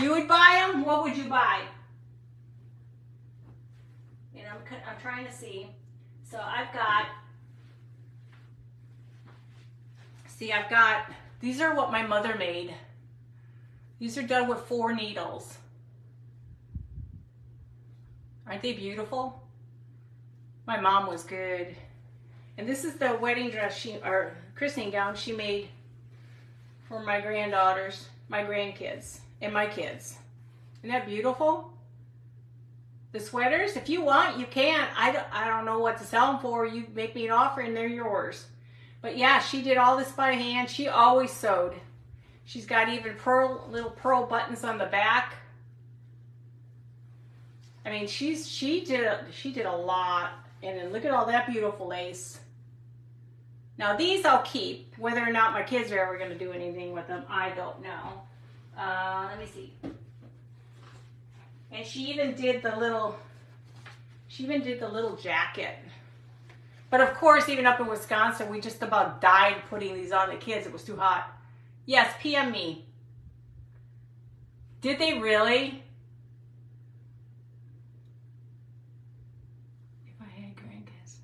You would buy them? What would you buy? And I'm trying to see. So I've got, these are what my mother made. These are done with 4 needles. Aren't they beautiful? My mom was good. And this is the wedding dress or christening gown she made for my granddaughters, my grandkids, and my kids. Isn't that beautiful? The sweaters, if you want, you can. I don't know what to sell them for. You make me an offer and they're yours. But yeah, she did all this by hand. She always sewed. She's got even little pearl buttons on the back. I mean, she did a lot. And then look at all that beautiful lace. Now these I'll keep. Whether or not my kids are ever going to do anything with them, I don't know. Let me see. And she even did the little jacket. But of course, even up in Wisconsin, we just about died putting these on the kids. It was too hot. Yes, PM me. Did they really? If I had grandkids.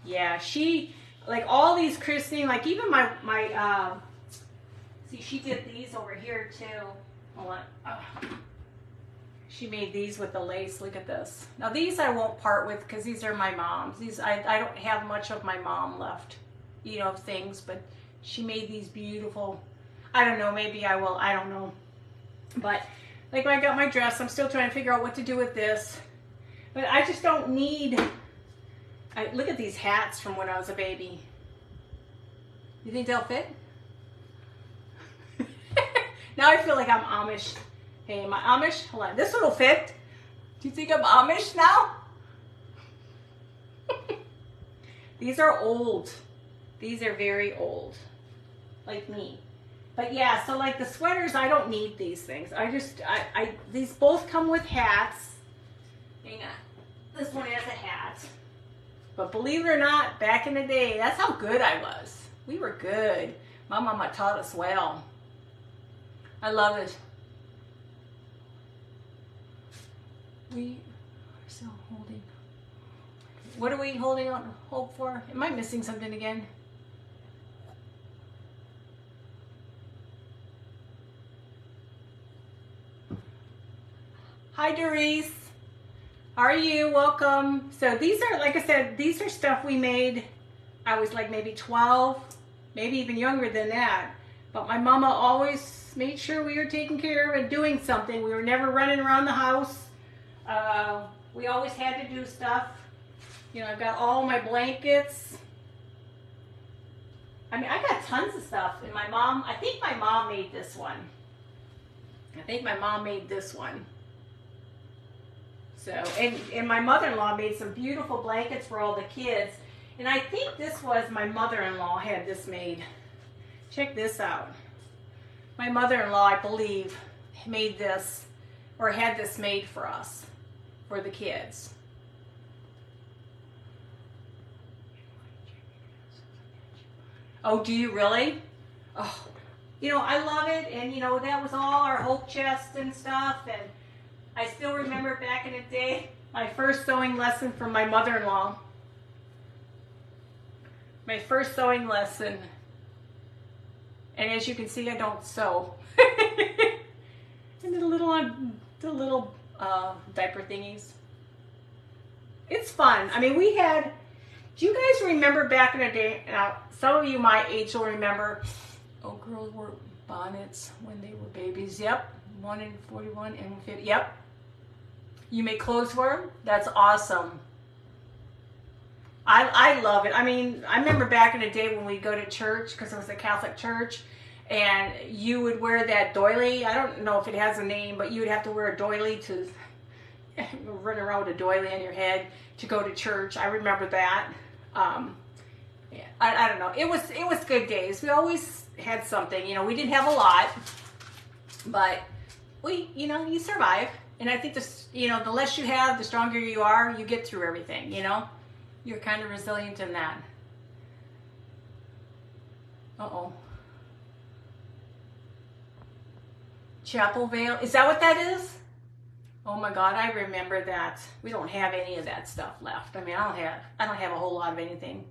Yeah, she, like all these christening, like even my see, she did these over here too. Hold on. She made these with the lace. Look at this. Now these I won't part with because these are my mom's. These I don't have much of my mom left, you know, of things, but she made these beautiful. I don't know, maybe I will, I don't know. But like when I got my dress, I'm still trying to figure out what to do with this. But I just don't need, look at these hats from when I was a baby. You think they'll fit? Now I feel like I'm Amish. Hey, am I Amish? Hold on. This one will fit. Do you think I'm Amish now? These are old. These are very old. Like me. But yeah, so like the sweaters, I don't need these things. These both come with hats. Hang on. This one has a hat. But believe it or not, back in the day, that's how good I was. We were good. My mama taught us well. I love it. We are still holding. What are we holding on hope for? Am I missing something again? Hi, Doris. How are you? Welcome. So these are, like I said, these are stuff we made. I was like maybe 12, maybe even younger than that. But my mama always made sure we were taking care of and doing something. We were never running around the house. We always had to do stuff. You know, I've got all my blankets. I mean, I got tons of stuff. And my mom, I think my mom made this one. So, and my mother-in-law made some beautiful blankets for all the kids. And I think this was my mother-in-law had this made. Check this out. My mother-in-law, I believe, made this, or had this made for us, for the kids. Oh, do you really? Oh, you know, I love it. And, you know, that was all our hope chest and stuff. And I still remember back in the day, my first sewing lesson from my mother-in-law. My first sewing lesson. And as you can see, I don't sew. And the little diaper thingies. It's fun. I mean, we had, do you guys remember back in the day, now some of you my age will remember, oh, girls wore bonnets when they were babies. Yep, 1 in 41 and 50, yep. You make clothes for them? That's awesome. I love it. I mean, I remember back in the day when we'd go to church, because it was a Catholic church, and you would wear that doily. I don't know if it has a name, but you would have to wear a doily to run around with a doily on your head to go to church. I remember that. Yeah, I don't know. It was good days. We always had something. You know, we didn't have a lot, but we, you know, you survive. And I think this, you know, the less you have, the stronger you are. You get through everything. You know, you're kind of resilient in that. Uh-oh. Chapel Vale. Is that what that is? Oh my God, I remember that. We don't have any of that stuff left. I mean, I don't have a whole lot of anything.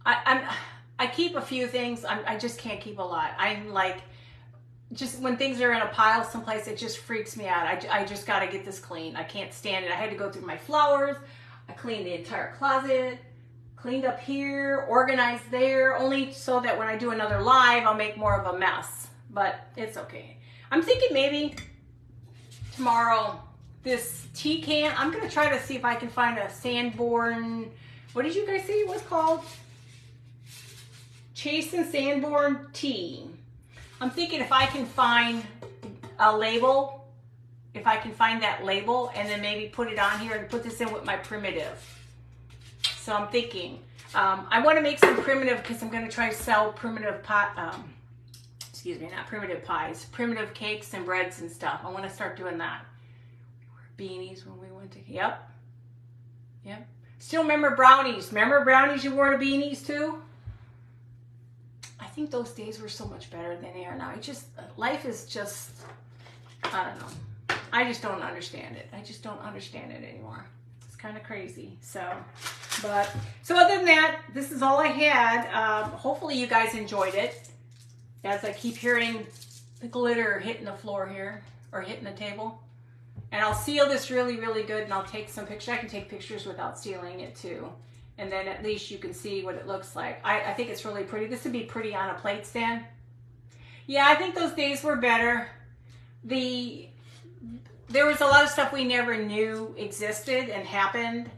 I keep a few things. I just can't keep a lot. I'm like, just when things are in a pile someplace, it just freaks me out. I just got to get this clean. I can't stand it. I had to go through my flowers. I cleaned the entire closet, cleaned up here, organized there, only so that when I do another live, I'll make more of a mess. But it's okay. I'm thinking maybe tomorrow, this tea can, I'm going to try to see if I can find a Sanborn, what did you guys say it was called? Chase and Sanborn tea. I'm thinking if I can find a label, if I can find that label and then maybe put it on here and put this in with my primitive. So I'm thinking, I want to make some primitive because I'm going to try to sell primitive pie, excuse me, not primitive pies, primitive cakes and breads and stuff. I want to start doing that. We wore beanies when we went to, yep. Still remember brownies. Remember brownies you wore to beanies too? I think those days were so much better than they are now. It just, life is just, I don't know. I just don't understand it. I just don't understand it anymore. It's kind of crazy. So other than that, this is all I had. Hopefully you guys enjoyed it. As I keep hearing the glitter hitting the floor here, or hitting the table. And I'll seal this really, really good, and I'll take some pictures. I can take pictures without sealing it too. And then at least you can see what it looks like. I think it's really pretty. This would be pretty on a plate stand. Yeah, I think those days were better. There was a lot of stuff we never knew existed and happened.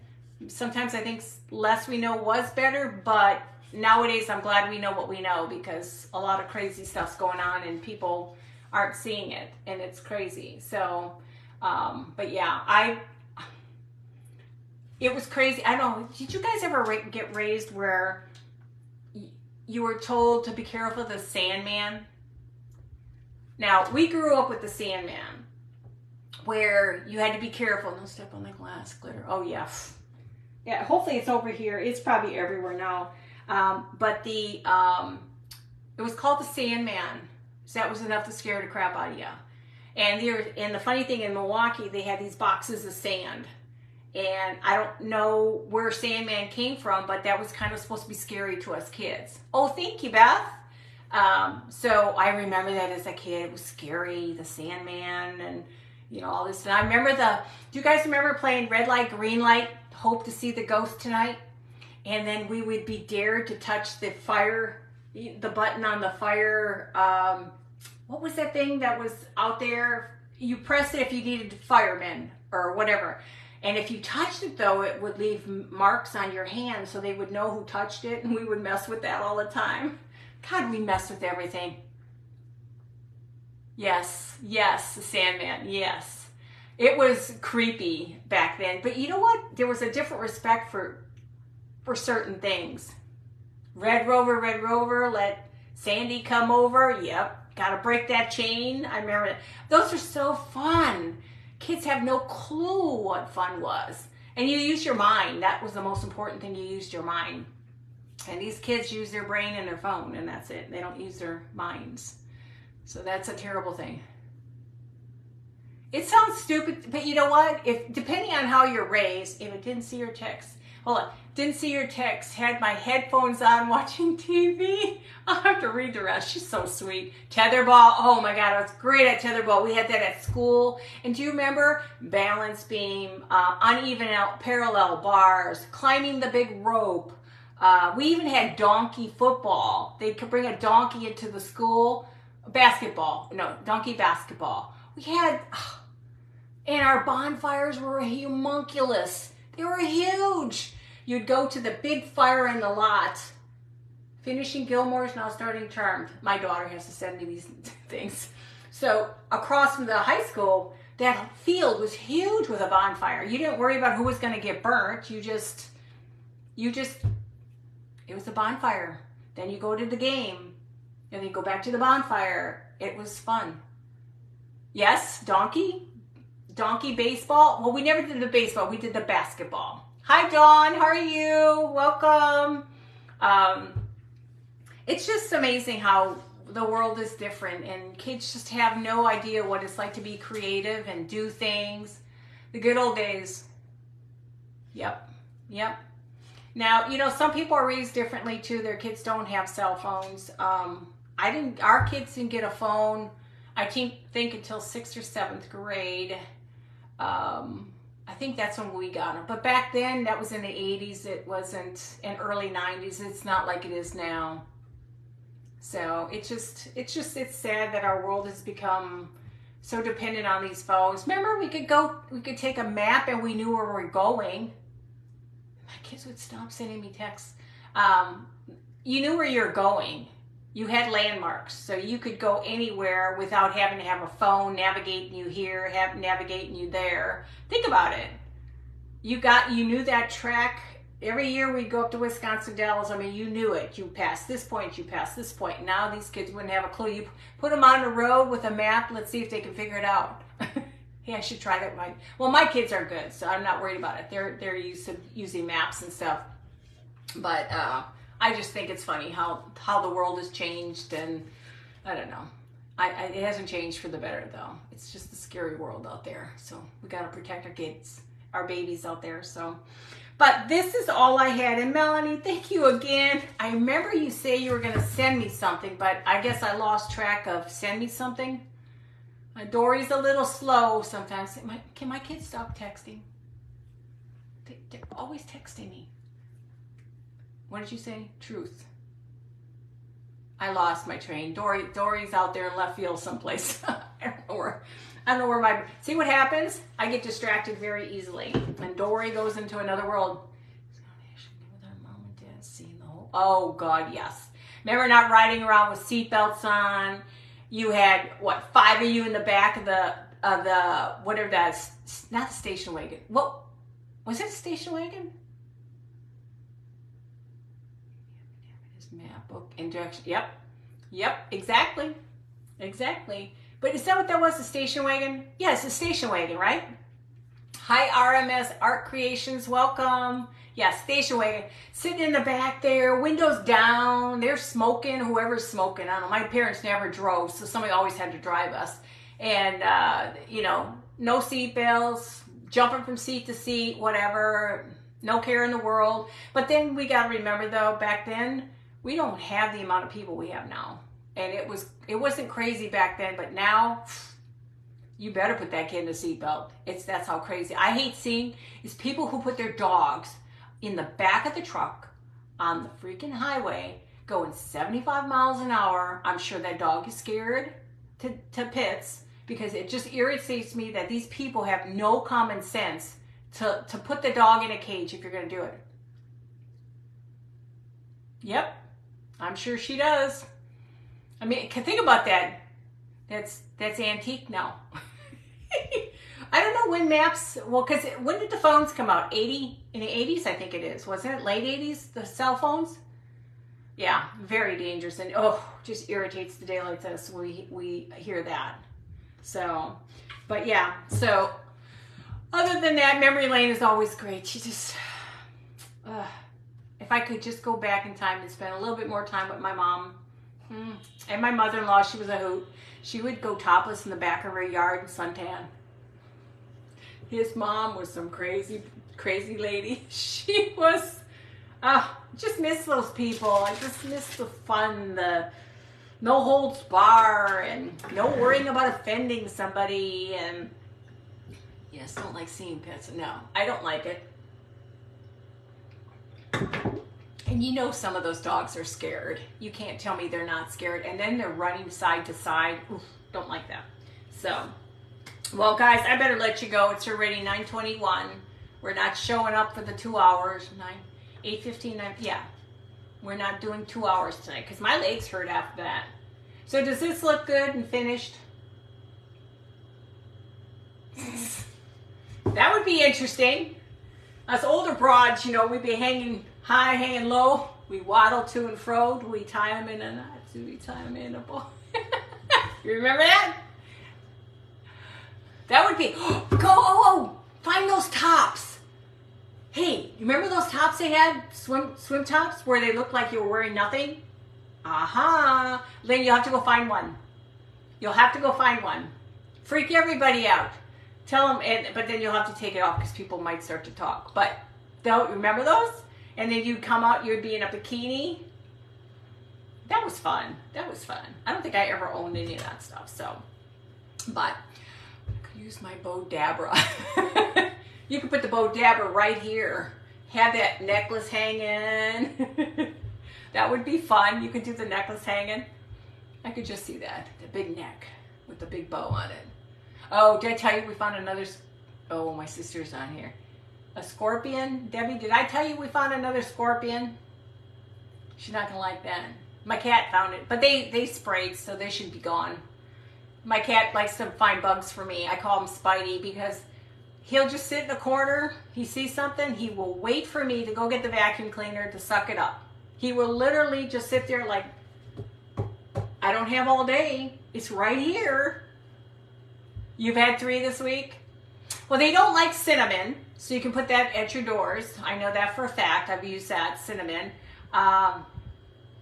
Sometimes I think less we know was better, but nowadays I'm glad we know what we know, because a lot of crazy stuff's going on and people aren't seeing it, and it's crazy. So, but yeah, it was crazy. I don't know, did you guys ever get raised where you were told to be careful of the Sandman? Now, we grew up with the Sandman, where you had to be careful. Don't step on the glass, glitter. Oh, yeah. Yeah, hopefully it's over here. It's probably everywhere now. But it was called the Sandman. So that was enough to scare the crap out of you. And the funny thing, in Milwaukee, they had these boxes of sand. And I don't know where Sandman came from, but that was kind of supposed to be scary to us kids. Oh, thank you, Beth. So I remember that as a kid. It was scary, the Sandman, and you know, all this. And I remember do you guys remember playing red light, green light, hope to see the ghost tonight? And then we would be dared to touch the fire the button on the fire, what was that thing that was out there? You press it if you needed firemen or whatever. And if you touched it though, it would leave marks on your hand so they would know who touched it, and we would mess with that all the time. God, we mess with everything. Yes, yes, the Sandman, yes. It was creepy back then, but you know what? There was a different respect for certain things. Red Rover, let Sandy come over. Yep, gotta break that chain. I remember that. Those are so fun. Kids have no clue what fun was. And you use your mind. That was the most important thing. You used your mind. And these kids use their brain and their phone, and that's it. They don't use their minds. So that's a terrible thing. It sounds stupid, but you know what? If depending on how you're raised, if it didn't see your text, hold on, didn't see your text, had my headphones on watching TV, I'll have to read the rest. She's so sweet. Tetherball, oh my God, I was great at tetherball. We had that at school. And do you remember balance beam, uneven parallel bars, climbing the big rope? We even had donkey football. They could bring a donkey into the school. Donkey basketball. We had, and our bonfires were humongous. They were huge. You'd go to the big fire in the lot. Finishing Gilmore's now starting term. My daughter has to send me these things. So across from the high school, that field was huge with a bonfire. You didn't worry about who was going to get burnt. It was a bonfire. Then you go to the game, and then you go back to the bonfire. It was fun. Yes, donkey baseball. Well, we never did the baseball. We did the basketball. Hi, Dawn. How are you? Welcome. It's just amazing how the world is different, and kids just have no idea what it's like to be creative and do things. The good old days. Yep. Now, you know, some people are raised differently too. Their kids don't have cell phones. Our kids didn't get a phone, I think until 6th or 7th grade. I think that's when we got them. But back then, that was in the 80s. It wasn't in early 90s. It's not like it is now. So it's sad that our world has become so dependent on these phones. Remember, we could take a map and we knew where we were going. My kids would stop sending me texts. You knew where you're going. You had landmarks, so you could go anywhere without having to have a phone navigating you here, navigating you there. Think about it. You knew that track. Every year we'd go up to Wisconsin Dells. I mean, you knew it. You passed this point, you passed this point. Now these kids wouldn't have a clue. You put them on the road with a map. Let's see if they can figure it out. Hey, I should try that. My kids are good, so I'm not worried about it. They're used to using maps and stuff. But I just think it's funny how the world has changed, and I don't know. It hasn't changed for the better though. It's just a scary world out there. So we got to protect our kids, our babies out there. So, but this is all I had. And Melanie, thank you again. I remember you say you were going to send me something, but I guess I lost track of send me something. Dory's a little slow sometimes. Can my kids stop texting? They're always texting me. What did you say? Truth. I lost my train. Dory's out there in left field someplace. I don't know where see what happens? I get distracted very easily. And Dory goes into another world. Oh God, yes. Remember not riding around with seatbelts on? You had, what, 5 of you in the back of the whatever that's, not the station wagon. What, was it a station wagon? Map book and direction. Yep, exactly. But is that what that was, the station wagon? Yes, the station wagon, right? Hi, RMS Art Creations, welcome. Yes, station wagon. Sitting in the back there, windows down, they're smoking, whoever's smoking. I don't know, my parents never drove, so somebody always had to drive us. And, you know, no seat belts, jumping from seat to seat, whatever, no care in the world. But then we got to remember, though, back then, we don't have the amount of people we have now. And it wasn't crazy back then, but now, you better put that kid in a seatbelt. That's how crazy. I hate seeing is people who put their dogs in the back of the truck on the freaking highway going 75 miles an hour. I'm sure that dog is scared to pits, because it just irritates me that these people have no common sense to put the dog in a cage if you're going to do it. Yep, I'm sure she does. I mean, think about that. That's antique now. I don't know when maps, well, because when did the phones come out? In the 80s, I think it is. Wasn't it late 80s, the cell phones? Yeah, very dangerous. And just irritates the daylights out of us when we hear that. So, but yeah, so other than that, memory lane is always great. She just, if I could just go back in time and spend a little bit more time with my mom and my mother-in-law, she was a hoot. She would go topless in the back of her yard and suntan. His mom was some crazy lady. She was, just miss those people. I just miss the fun, the no holds bar, and no worrying about offending somebody. And yes, don't like seeing pets. No, I don't like it. And you know some of those dogs are scared. You can't tell me they're not scared. And then they're running side to side. Oof, don't like that. So, well, guys, I better let you go. It's already 9:21. We're not showing up for the 2 hours. 8:15, yeah. We're not doing 2 hours tonight because my legs hurt after that. So does this look good and finished? That would be interesting. Us older broads, you know, we'd be hanging high, hanging low. We waddle to and fro. Do we tie them in a knot? Do we tie them in a ball? You remember that? That would be, find those tops. Hey, you remember those tops they had? Swim tops where they looked like you were wearing nothing? Aha. Then you'll have to go find one. You'll have to go find one. Freak everybody out. Tell them, but then you'll have to take it off because people might start to talk. But don't remember those? And then you'd come out, you'd be in a bikini. That was fun. That was fun. I don't think I ever owned any of that stuff. So, but I could use my Bo Dabra. You could put the Bo Dabra right here. Have that necklace hanging. That would be fun. You could do the necklace hanging. I could just see that. The big neck with the big bow on it. Oh, did I tell you we found another? Oh, my sister's on here. A scorpion? Debbie, did I tell you we found another scorpion? She's not going to like that. My cat found it, but they sprayed, so they should be gone. My cat likes to find bugs for me. I call him Spidey because he'll just sit in the corner. He sees something. He will wait for me to go get the vacuum cleaner to suck it up. He will literally just sit there like, I don't have all day. It's right here. You've had 3 this week? Well, they don't like cinnamon, so you can put that at your doors. I know that for a fact. I've used that, cinnamon.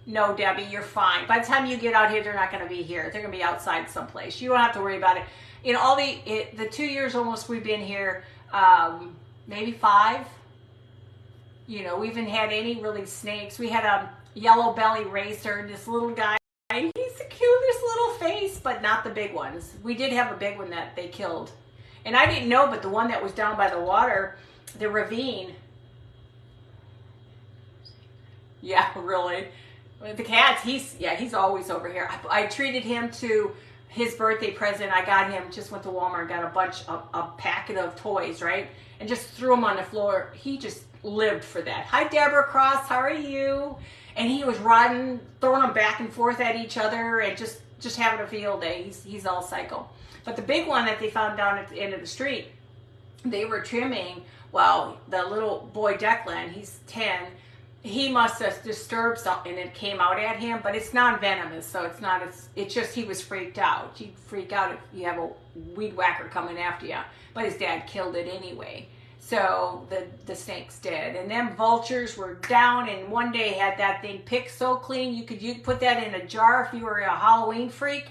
No, Debbie, you're fine. By the time you get out here, they're not going to be here. They're going to be outside someplace. You don't have to worry about it. In all the 2 years almost we've been here, maybe 5. You know, we haven't had any really snakes. We had a yellow belly racer, this little guy. He's the cutest little face, but not the big ones. We did have a big one that they killed. And I didn't know, but the one that was down by the water, the ravine. Yeah, really. The cats, he's always over here. I treated him to his birthday present. I got him, just went to Walmart, got a packet of toys, right? And just threw them on the floor. He just lived for that. Hi, Deborah Cross, how are you? And he was riding, throwing them back and forth at each other and just having a field day. He's all psycho. But the big one that they found down at the end of the street, they were trimming, well, the little boy Declan, he's 10, he must have disturbed something and it came out at him, but it's non-venomous, so it's just he was freaked out. You'd freak out if you have a weed whacker coming after you, but his dad killed it anyway. So the snake's dead. And them vultures were down, and one day had that thing picked so clean, you could put that in a jar if you were a Halloween freak.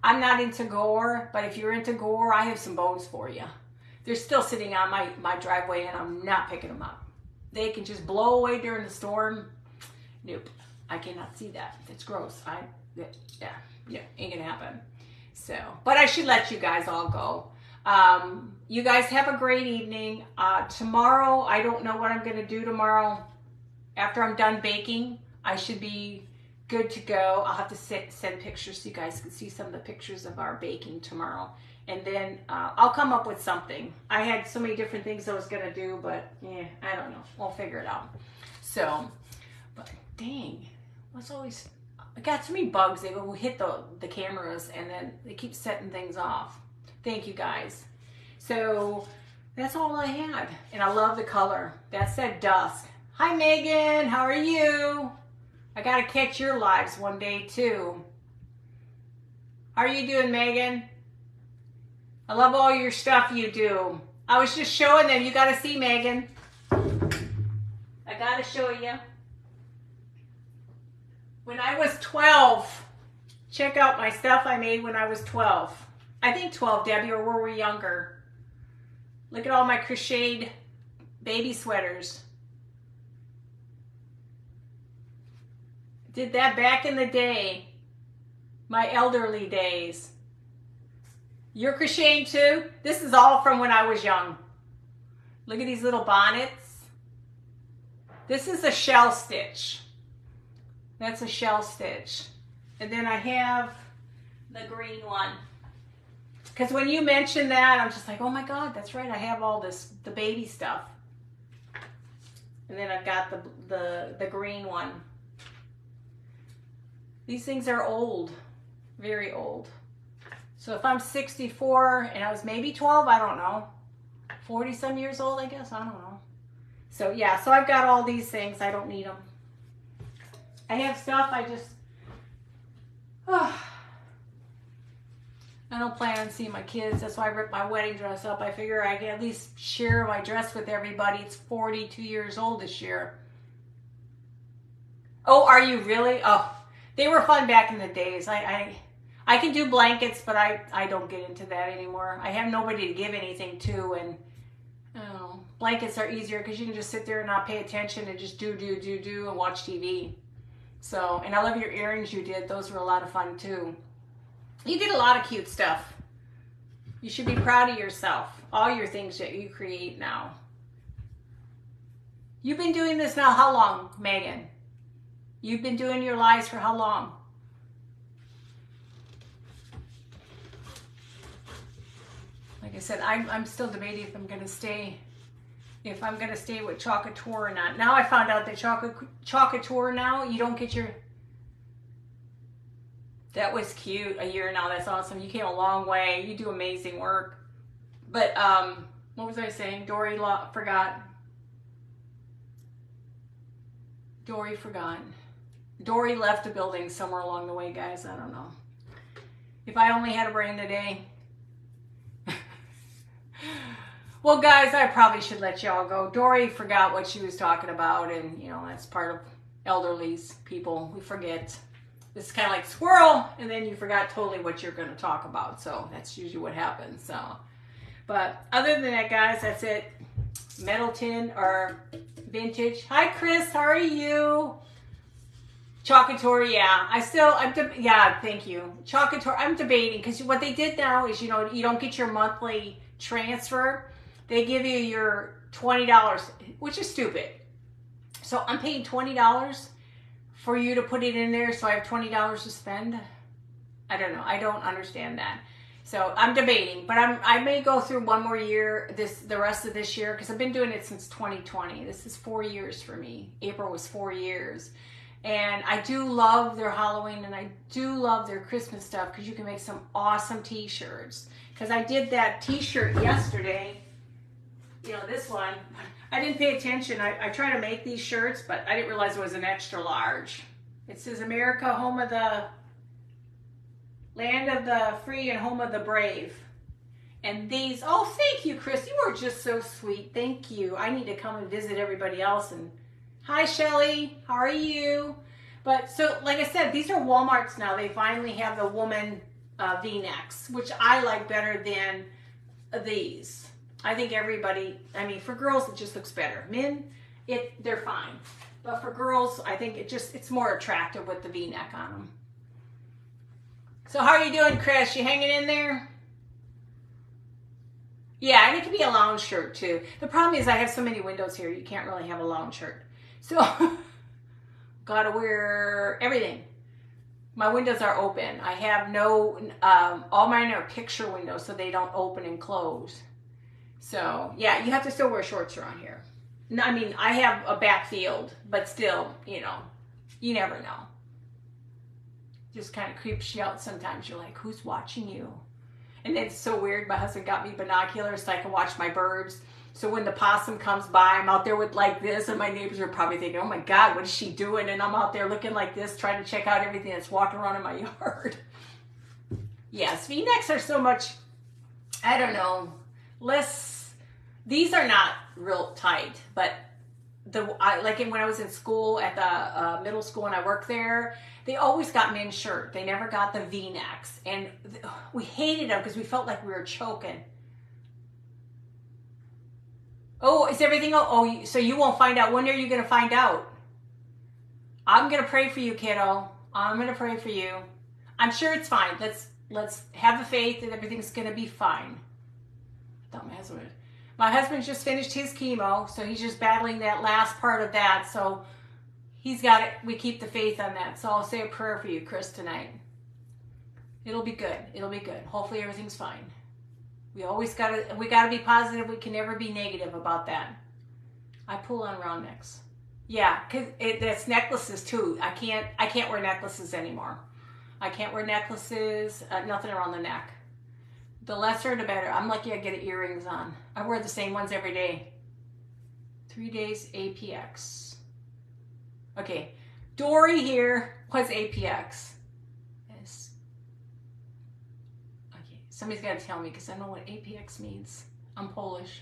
I'm not into gore, but if you're into gore, I have some bones for you. They're still sitting on my driveway, and I'm not picking them up. They can just blow away during the storm. Nope, I cannot see that. It's gross. Yeah, ain't gonna happen. So, but I should let you guys all go. You guys have a great evening. Tomorrow, I don't know what I'm gonna do tomorrow. After I'm done baking, I should be good to go. I'll have to send pictures so you guys can see some of the pictures of our baking tomorrow. And then I'll come up with something. I had so many different things I was going to do, but yeah, I don't know. We'll figure it out. So, but dang, what's always... I got so many bugs. They will hit the cameras and then they keep setting things off. Thank you guys. So that's all I had. And I love the color. That's that dusk. Hi Megan, how are you? I got to catch your lives one day too. How are you doing, Megan? I love all your stuff you do. I was just showing them. You got to see, Megan. I got to show you. When I was 12, check out my stuff I made when I was 12. I think 12, Debbie, or were we younger? Look at all my crocheted baby sweaters. Did that back in the day. My elderly days. You're crocheting too? This is all from when I was young. Look at these little bonnets. This is a shell stitch. That's a shell stitch. And then I have the green one. Because when you mentioned that, I'm just like, oh my God, that's right. I have all this, the baby stuff. And then I've got the green one. These things are old, very old. So if I'm 64 and I was maybe 12, I don't know. 40 some years old, I guess, I don't know. So yeah, so I've got all these things. I don't need them. I have stuff I just, I don't plan on seeing my kids. That's why I ripped my wedding dress up. I figure I can at least share my dress with everybody. It's 42 years old this year. Oh, are you really? Oh, they were fun back in the days. I can do blankets, but I don't get into that anymore. I have nobody to give anything to, and blankets are easier because you can just sit there and not pay attention and just do and watch TV. So, and I love your earrings you did. Those were a lot of fun too. You did a lot of cute stuff. You should be proud of yourself. All your things that you create now. You've been doing this now how long, Megan? You've been doing your lives for how long? Like I said, I'm still debating if I'm gonna stay with Chocolate Tour or not. Now I found out that Chocolate Tour now, you don't get your... That was cute. A year now, that's awesome. You came a long way. You do amazing work. But, what was I saying? Dory forgot. Dory forgot. Dory left the building somewhere along the way, guys. I don't know. If I only had a brain today. Well, guys, I probably should let y'all go. Dory forgot what she was talking about, and, you know, that's part of elderly's people. We forget. It's kind of like squirrel, and then you forgot totally what you're going to talk about. So that's usually what happens. So, but other than that, guys, that's it. Metal tin or vintage. Hi, Chris. How are you? Chocolate Tour, yeah. Yeah, thank you. Chocolate Tour, I'm debating, because what they did now is, you know, you don't get your monthly transfer. They give you your $20, which is stupid. So I'm paying $20 for you to put it in there, so I have $20 to spend. I don't know. I don't understand that. So I'm debating, but I may go through one more year, the rest of this year, because I've been doing it since 2020. This is 4 years for me. April was 4 years. And I do love their Halloween, and I do love their Christmas stuff, because you can make some awesome t-shirts. Because I did that t-shirt yesterday, you know, this one. I didn't pay attention. I try to make these shirts, but I didn't realize it was an extra large. It says, America, home of the, land of the free and home of the brave. And these, oh, thank you, Chris. You are just so sweet. Thank you. I need to come and visit everybody else. And hi, Shelly. How are you? But so, like I said, these are Walmart's now. They finally have the woman V-necks, which I like better than these. I think everybody, I mean, for girls, it just looks better. Men, they're fine. But for girls, I think it's more attractive with the V-neck on them. So how are you doing, Chris? You hanging in there? Yeah, and it can be a lounge shirt too. The problem is I have so many windows here, you can't really have a lounge shirt. So, gotta wear everything. My windows are open. I have no, all mine are picture windows, so they don't open and close. So, yeah, you have to still wear shorts around here. No, I mean, I have a backfield, but still, you know, you never know. Just kind of creeps you out sometimes. You're like, who's watching you? And it's so weird. My husband got me binoculars so I can watch my birds. So when the possum comes by, I'm out there with like this, and my neighbors are probably thinking, oh my God, what is she doing? And I'm out there looking like this, trying to check out everything that's walking around in my yard. Yes, V-necks are so much, I don't know, less, these are not real tight, but like when I was in school at the middle school and I worked there, they always got men's shirt. They never got the V-necks. And we hated them because we felt like we were choking. Oh, is everything? Oh, so you won't find out. When are you going to find out? I'm going to pray for you, kiddo. I'm going to pray for you. I'm sure it's fine. Let's have the faith that everything's going to be fine. I thought my husband just finished his chemo, so he's just battling that last part of that. So he's got it. We keep the faith on that. So I'll say a prayer for you, Chris, tonight. It'll be good. It'll be good. Hopefully everything's fine. We gotta be positive. We can never be negative about that. I pull on round necks. Yeah, cause that's necklaces too. I can't wear necklaces anymore. I can't wear necklaces. Nothing around the neck. The lesser the better. I'm lucky I get earrings on. I wear the same ones every day. 3 days APX. Okay, Dory here. What's APX? Somebody's got to tell me because I know what APX means. I'm Polish.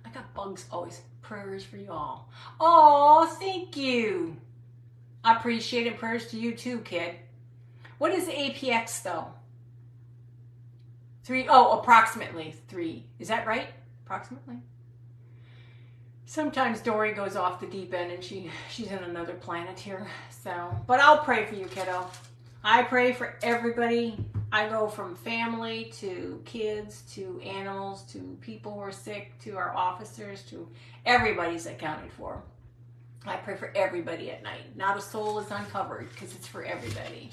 I got bugs always. Prayers for you all. Oh, thank you. I appreciate it. Prayers to you too, kid. What is APX though? 3, oh, approximately 3. Is that right? Approximately? Sometimes Dory goes off the deep end and she's in another planet here. So, but I'll pray for you, kiddo. I pray for everybody. I go from family to kids to animals to people who are sick to our officers to everybody's accounted for. I pray for everybody at night. Not a soul is uncovered because it's for everybody.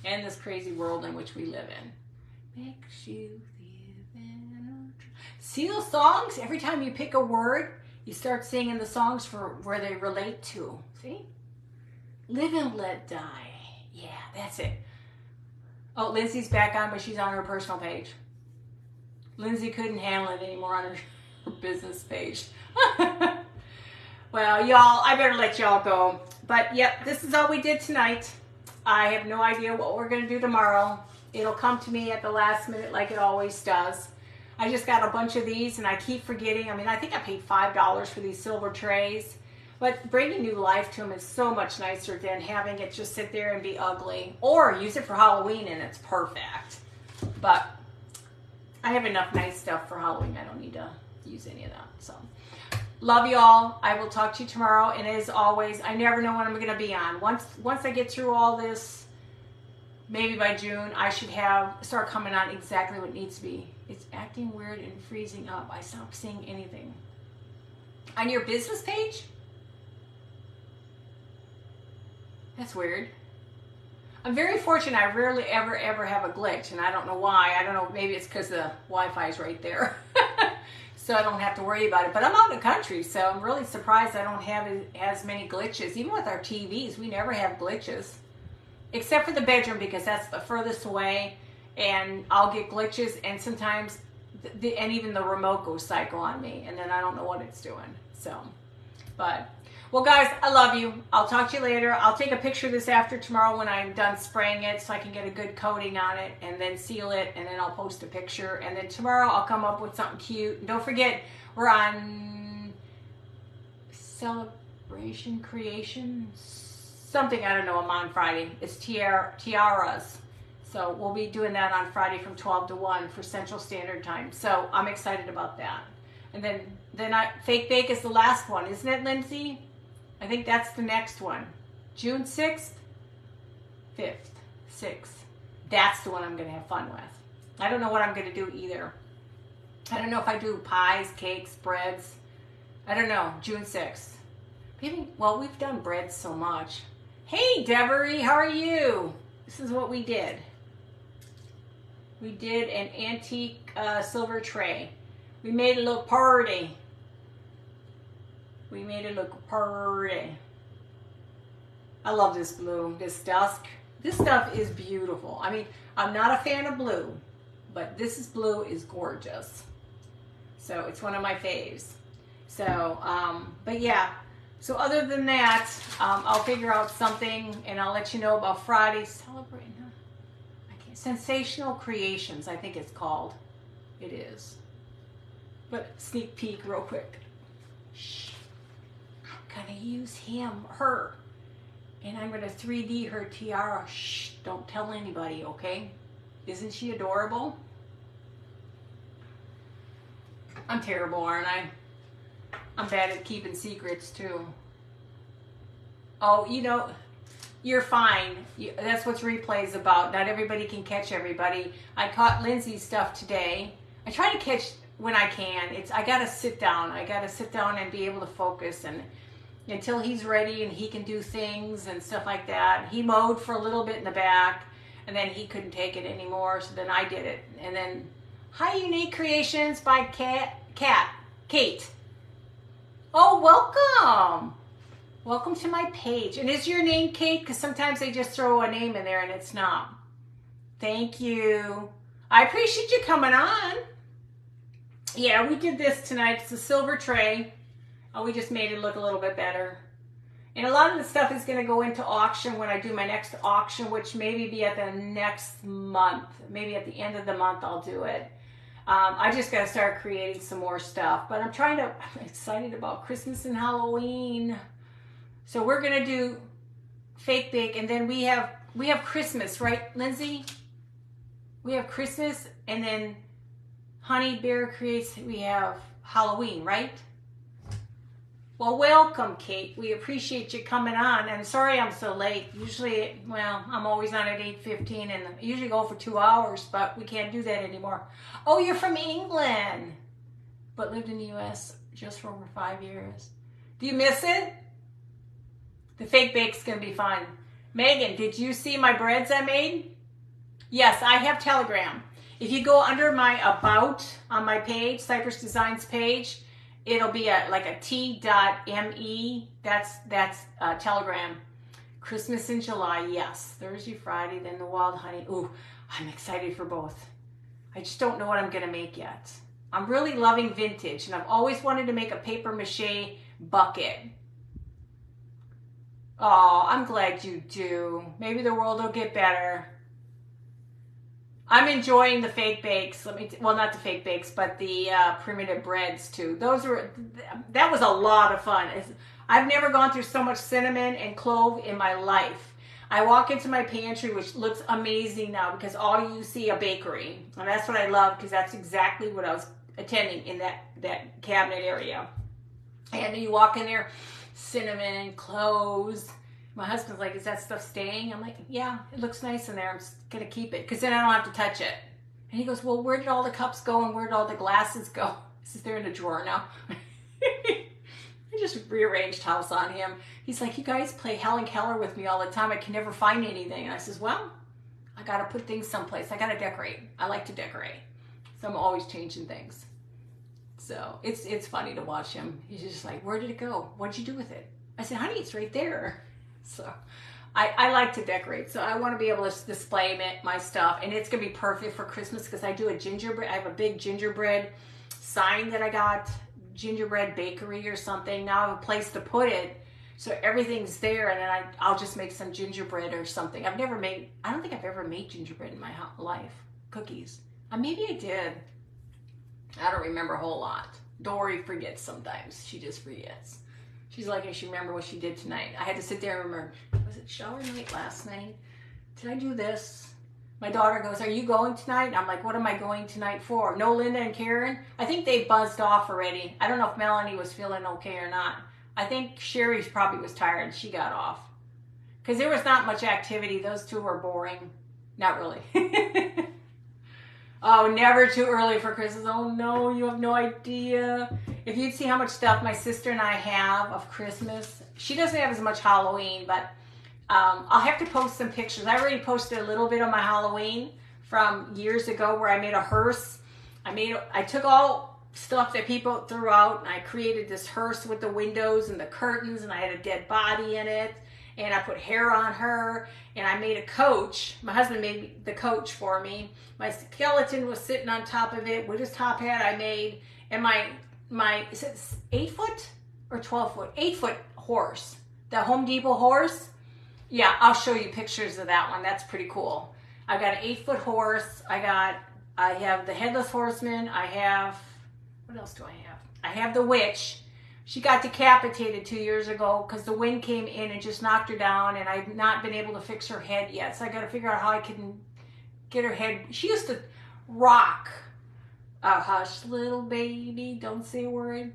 And this crazy world in which we live in. Makes you live in a... See those songs? Every time you pick a word, you start singing the songs for where they relate to. See? Live and let die. Yeah, that's it. Oh, Lindsay's back on, but she's on her personal page. Lindsay couldn't handle it anymore on her business page. Well, y'all, I better let y'all go. But, yep, this is all we did tonight. I have no idea what we're going to do tomorrow. It'll come to me at the last minute like it always does. I just got a bunch of these, and I keep forgetting. I mean, I think I paid $5 for these silver trays. But bringing new life to them is so much nicer than having it just sit there and be ugly. Or use it for Halloween and it's perfect. But I have enough nice stuff for Halloween. I don't need to use any of that. So, love y'all. I will talk to you tomorrow. And as always, I never know when I'm going to be on. Once I get through all this, maybe by June, I should start coming on exactly what needs to be. It's acting weird and freezing up. I stopped seeing anything. On your business page? That's weird. I'm very fortunate. I rarely ever have a glitch, and I don't know why. I don't know. Maybe it's because the Wi-Fi is right there, so I don't have to worry about it. But I'm out in the country, so I'm really surprised I don't have as many glitches. Even with our TVs, we never have glitches, except for the bedroom because that's the furthest away, and I'll get glitches, and sometimes, and even the remote goes psycho on me, and then I don't know what it's doing. So, but. Well, guys, I love you. I'll talk to you later. I'll take a picture of this after tomorrow when I'm done spraying it so I can get a good coating on it and then seal it, and then I'll post a picture. And then tomorrow I'll come up with something cute. And don't forget, we're on Celebration Creation. Something, I don't know, I'm on Friday. It's tiaras. So we'll be doing that on Friday from 12 to 1 for Central Standard Time. So I'm excited about that. And then Fake Bake is the last one, isn't it, Lindsay? I think that's the next one. June 6th, 5th, 6th. That's the one I'm going to have fun with. I don't know what I'm going to do either. I don't know if I do pies, cakes, breads. I don't know. June 6th. Maybe, well, we've done breads so much. Hey, Devery, how are you? This is what we did. We did an antique silver tray. We made it look pretty. We made it look pretty. I love this blue, this dusk. This stuff is beautiful. I mean, I'm not a fan of blue, but this blue is gorgeous. So it's one of my faves. So, but yeah. So other than that, I'll figure out something and I'll let you know about Friday. Celebrating, huh? Sensational Creations, I think it's called. It is. But sneak peek real quick. Shh. I'm gonna use her. And I'm gonna 3D her tiara. Shh, don't tell anybody, okay? Isn't she adorable? I'm terrible, aren't I? I'm bad at keeping secrets too. Oh, you know, you're fine. That's what replay is about. Not everybody can catch everybody. I caught Lindsay's stuff today. I try to catch when I can. I gotta sit down. I gotta sit down and be able to focus, and until he's ready and he can do things and stuff like that. He mowed for a little bit in the back, and then he couldn't take it anymore, so then I did it. And then, hi, Unique Creations by Kate. Oh, welcome. Welcome to my page. And is your name Kate? Because sometimes they just throw a name in there and it's not. Thank you. I appreciate you coming on. Yeah, we did this tonight. It's a silver tray. Oh, we just made it look a little bit better. And a lot of the stuff is going to go into auction when I do my next auction, which maybe be at the next month. Maybe at the end of the month I'll do it. I just got to start creating some more stuff. But I'm excited about Christmas and Halloween. So we're going to do fake bake, and then we have Christmas, right, Lindsay? We have Christmas, and then Honey Bear Creates, we have Halloween, right? Well, welcome, Kate. We appreciate you coming on. And sorry I'm so late. Usually, well, I'm always on at 8:15, and I usually go for 2 hours, but we can't do that anymore. Oh, you're from England, but lived in the U.S. just for over 5 years. Do you miss it? The fake bake's going to be fun. Megan, did you see my breads I made? Yes, I have Telegram. If you go under my About on my page, Cypress Designs page, it'll be like a t.me. That's Telegram. Christmas in July, yes. Thursday, Friday, then the wild honey. Ooh, I'm excited for both. I just don't know what I'm going to make yet. I'm really loving vintage, and I've always wanted to make a paper mache bucket. Oh, I'm glad you do. Maybe the world will get better. I'm enjoying the fake bakes. Well, not the fake bakes, but the primitive breads too. That was a lot of fun. I've never gone through so much cinnamon and clove in my life. I walk into my pantry, which looks amazing now because all you see a bakery. And that's what I love, because that's exactly what I was attending in that cabinet area. And you walk in there, cinnamon, cloves. My husband's like, is that stuff staying? I'm like, yeah, it looks nice in there. I'm just going to keep it because then I don't have to touch it. And he goes, well, where did all the cups go and where did all the glasses go? He says, they're in a drawer now. I just rearranged house on him. He's like, you guys play Helen Keller with me all the time. I can never find anything. And I says, well, I got to put things someplace. I got to decorate. I like to decorate. So I'm always changing things. So it's funny to watch him. He's just like, where did it go? What'd you do with it? I said, honey, it's right there. So I like to decorate. So I want to be able to display my stuff. And it's going to be perfect for Christmas because I do a gingerbread. I have a big gingerbread sign that I got. Gingerbread bakery or something. Now I have a place to put it. So everything's there. And then I'll just make some gingerbread or something. I don't think I've ever made gingerbread in my life. Cookies. Maybe I did. I don't remember a whole lot. Dory forgets sometimes. She just forgets. She's like, I should remember what she did tonight. I had to sit there and remember, was it shower night last night? Did I do this? My daughter goes, are you going tonight? And I'm like, what am I going tonight for? No Linda and Karen? I think they buzzed off already. I don't know if Melanie was feeling okay or not. I think Sherry probably was tired. She got off. Because there was not much activity. Those two were boring. Not really. Oh, never too early for Christmas. Oh no, you have no idea. If you'd see how much stuff my sister and I have of Christmas. She doesn't have as much Halloween, but I'll have to post some pictures. I already posted a little bit of my Halloween from years ago where I made a hearse. I took all stuff that people threw out and I created this hearse with the windows and the curtains, and I had a dead body in it, and I put hair on her, and I made a coach. My husband made the coach for me. My skeleton was sitting on top of it with his top hat I made, and my is it 8 foot or 12 foot? 8 foot horse. The Home Depot horse. Yeah, I'll show you pictures of that one. That's pretty cool. I got an 8 foot horse. I have the Headless Horseman. I have, what else do I have? I have the witch. She got decapitated 2 years ago because the wind came in and just knocked her down, and I've not been able to fix her head yet. So I got to figure out how I can get her head. She used to rock. Hush, little baby, don't say a word.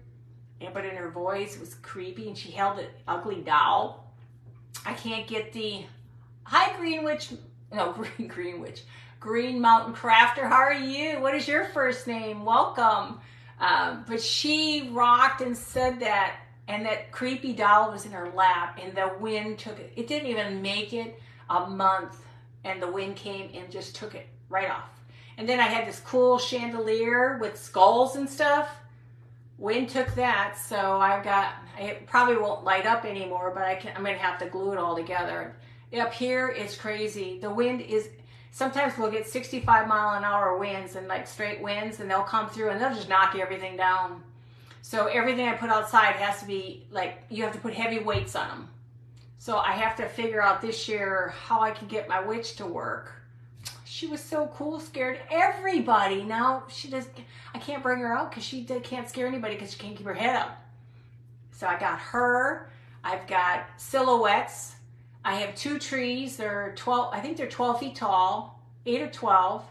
But in her voice, it was creepy, and she held an ugly doll. I can't get the, hi Green Witch, no, Green Witch, Green Mountain Crafter, how are you? What is your first name? Welcome. But she rocked and said that, and that creepy doll was in her lap, and the wind took it. It didn't even make it a month, and the wind came and just took it right off. And then I had this cool chandelier with skulls and stuff. Wind took that, so it probably won't light up anymore, but I'm going to have to glue it all together. Up here, it's crazy. The wind is, sometimes we'll get 65-mile-an-hour winds and like straight winds, and they'll come through and they'll just knock everything down. So everything I put outside has to be like, you have to put heavy weights on them. So I have to figure out this year how I can get my witch to work. She was so cool, scared everybody. Now I can't bring her out because she can't scare anybody because she can't keep her head up. So I got her. I've got silhouettes. I have 2 trees. They're 12, I think they're 12 feet tall, 8 or 12,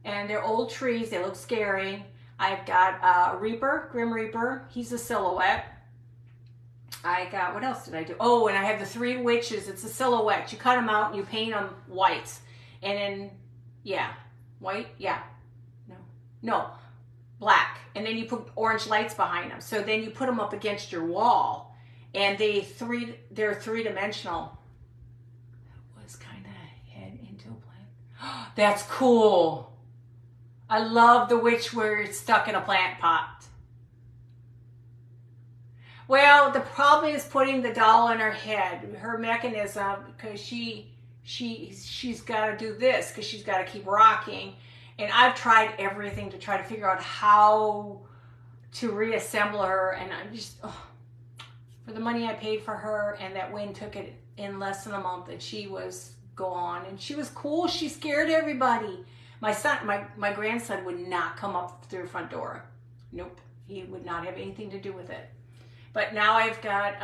and they're old trees. They look scary. I've got a Reaper, Grim Reaper. He's a silhouette. I got, what else did I do? Oh, and I have the 3 witches. It's a silhouette. You cut them out and you paint them white. And then, yeah, white, yeah, no, black. And then you put orange lights behind them. So then you put them up against your wall, and they're 3-dimensional. That was kind of head into a plant. That's cool. I love the witch where it's stuck in a plant pot. Well, the problem is putting the doll in her head, her mechanism, because she's got to do this because she's got to keep rocking. And I've tried everything to try to figure out how to reassemble her. And I'm just, for the money I paid for her, and that wind took it in less than a month, and she was gone. And she was cool. She scared everybody. My son, my grandson would not come up through the front door. Nope. He would not have anything to do with it. But now I've got,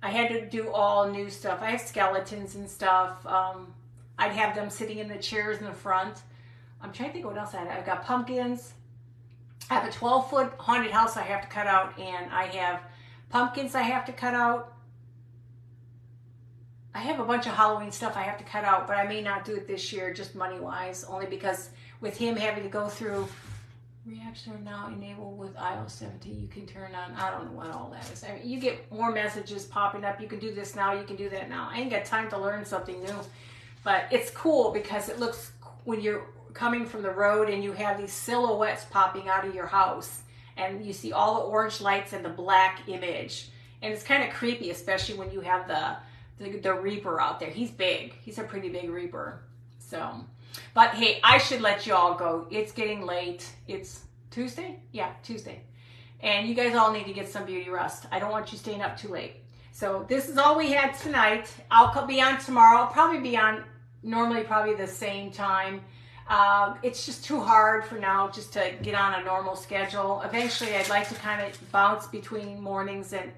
I had to do all new stuff. I have skeletons and stuff. I'd have them sitting in the chairs in the front. I'm trying to think what else I had. I've got pumpkins. I have a 12-foot haunted house I have to cut out, and I have pumpkins I have to cut out. I have a bunch of Halloween stuff I have to cut out, but I may not do it this year, just money-wise, only because with him having to go through, reactions are now enabled with iOS 17. You can turn on, I don't know what all that is. I mean, you get more messages popping up. You can do this now. You can do that now. I ain't got time to learn something new, but it's cool because it looks, when you're coming from the road and you have these silhouettes popping out of your house, and you see all the orange lights and the black image, and it's kind of creepy, especially when you have the Reaper out there. He's big. He's a pretty big Reaper. So, but hey, I should let you all go. It's getting late. It's Tuesday? Yeah, Tuesday. And you guys all need to get some beauty rest. I don't want you staying up too late. So this is all we had tonight. I'll be on tomorrow. I'll probably be on normally probably the same time. It's just too hard for now just to get on a normal schedule. Eventually, I'd like to kind of bounce between mornings and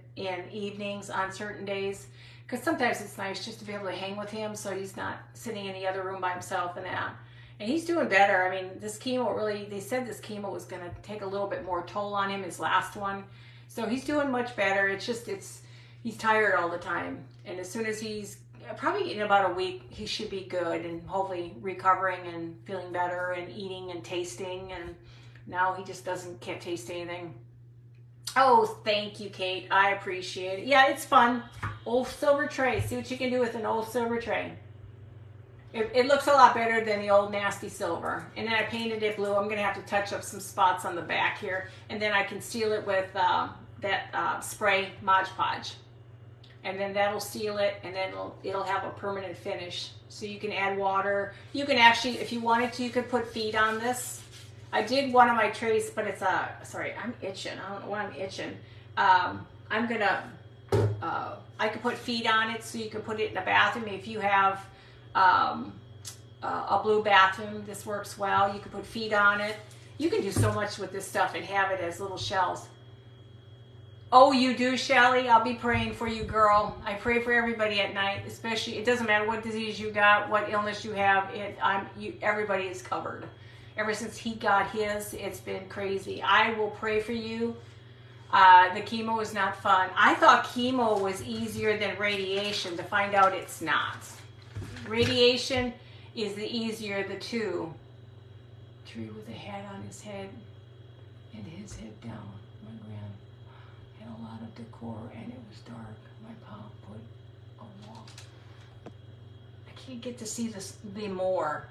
evenings on certain days, because sometimes it's nice just to be able to hang with him so he's not sitting in the other room by himself and that. And he's doing better. I mean, this chemo really, they said this chemo was going to take a little bit more toll on him, his last one. So he's doing much better. It's just, he's tired all the time. And as soon as he's, probably in about a week, he should be good and hopefully recovering and feeling better and eating and tasting. And now he just can't taste anything. Oh, thank you, Kate. I appreciate it. Yeah, it's fun. Old silver tray. See what you can do with an old silver tray. It looks a lot better than the old nasty silver. And then I painted it blue. I'm going to have to touch up some spots on the back here. And then I can seal it with that spray Mod Podge. And then that'll seal it, and then it'll have a permanent finish. So you can add water. You can actually, if you wanted to, you could put feet on this. I did one of my trays, but it's sorry, I'm itching. I don't know why I'm itching. I'm going to, I could put feet on it, so you can put it in a bathroom. If you have a blue bathroom, this works well. You can put feet on it. You can do so much with this stuff and have it as little shells. Oh, you do, Shelly? I'll be praying for you, girl. I pray for everybody at night, especially, it doesn't matter what disease you got, what illness you have, everybody is covered. Ever since he got his, it's been crazy. I will pray for you. The chemo is not fun. I thought chemo was easier than radiation, to find out it's not. Radiation is the easier of the two. Tree with a hat on his head and his head down. My grand had a lot of decor and it was dark. My pop put a wall. I can't get to see the more.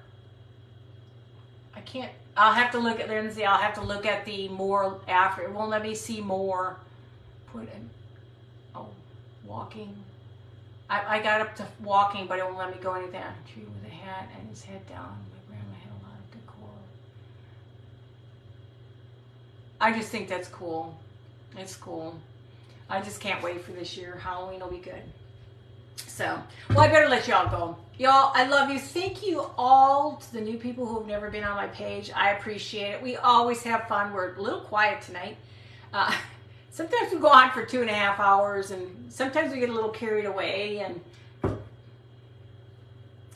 I can't. I'll have to look at Lindsay. I'll have to look at the more after. It won't let me see more. Put in. Oh, walking. I got up to walking, but it won't let me go any down. Tree with a hat and his head down. My grandma had a lot of decor. I just think that's cool. It's cool. I just can't wait for this year. Halloween will be good. So, well, I better let y'all go. Y'all, I love you. Thank you all to the new people who have never been on my page. I appreciate it. We always have fun. We're a little quiet tonight. Sometimes we go on for 2.5 hours, and sometimes we get a little carried away and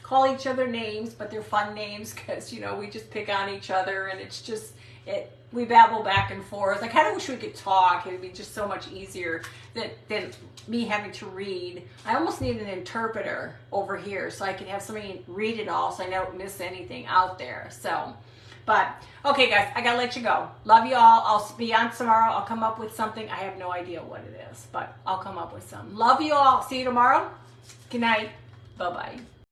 call each other names, but they're fun names because, you know, we just pick on each other, and it's just, we babble back and forth. I kind of wish we could talk. It would be just so much easier than me having to read. I almost need an interpreter over here so I can have somebody read it all so I don't miss anything out there. So, but, okay guys, I gotta let you go. Love you all. I'll be on tomorrow. I'll come up with something. I have no idea what it is, but I'll come up with something. Love you all. See you tomorrow. Good night. Bye-bye.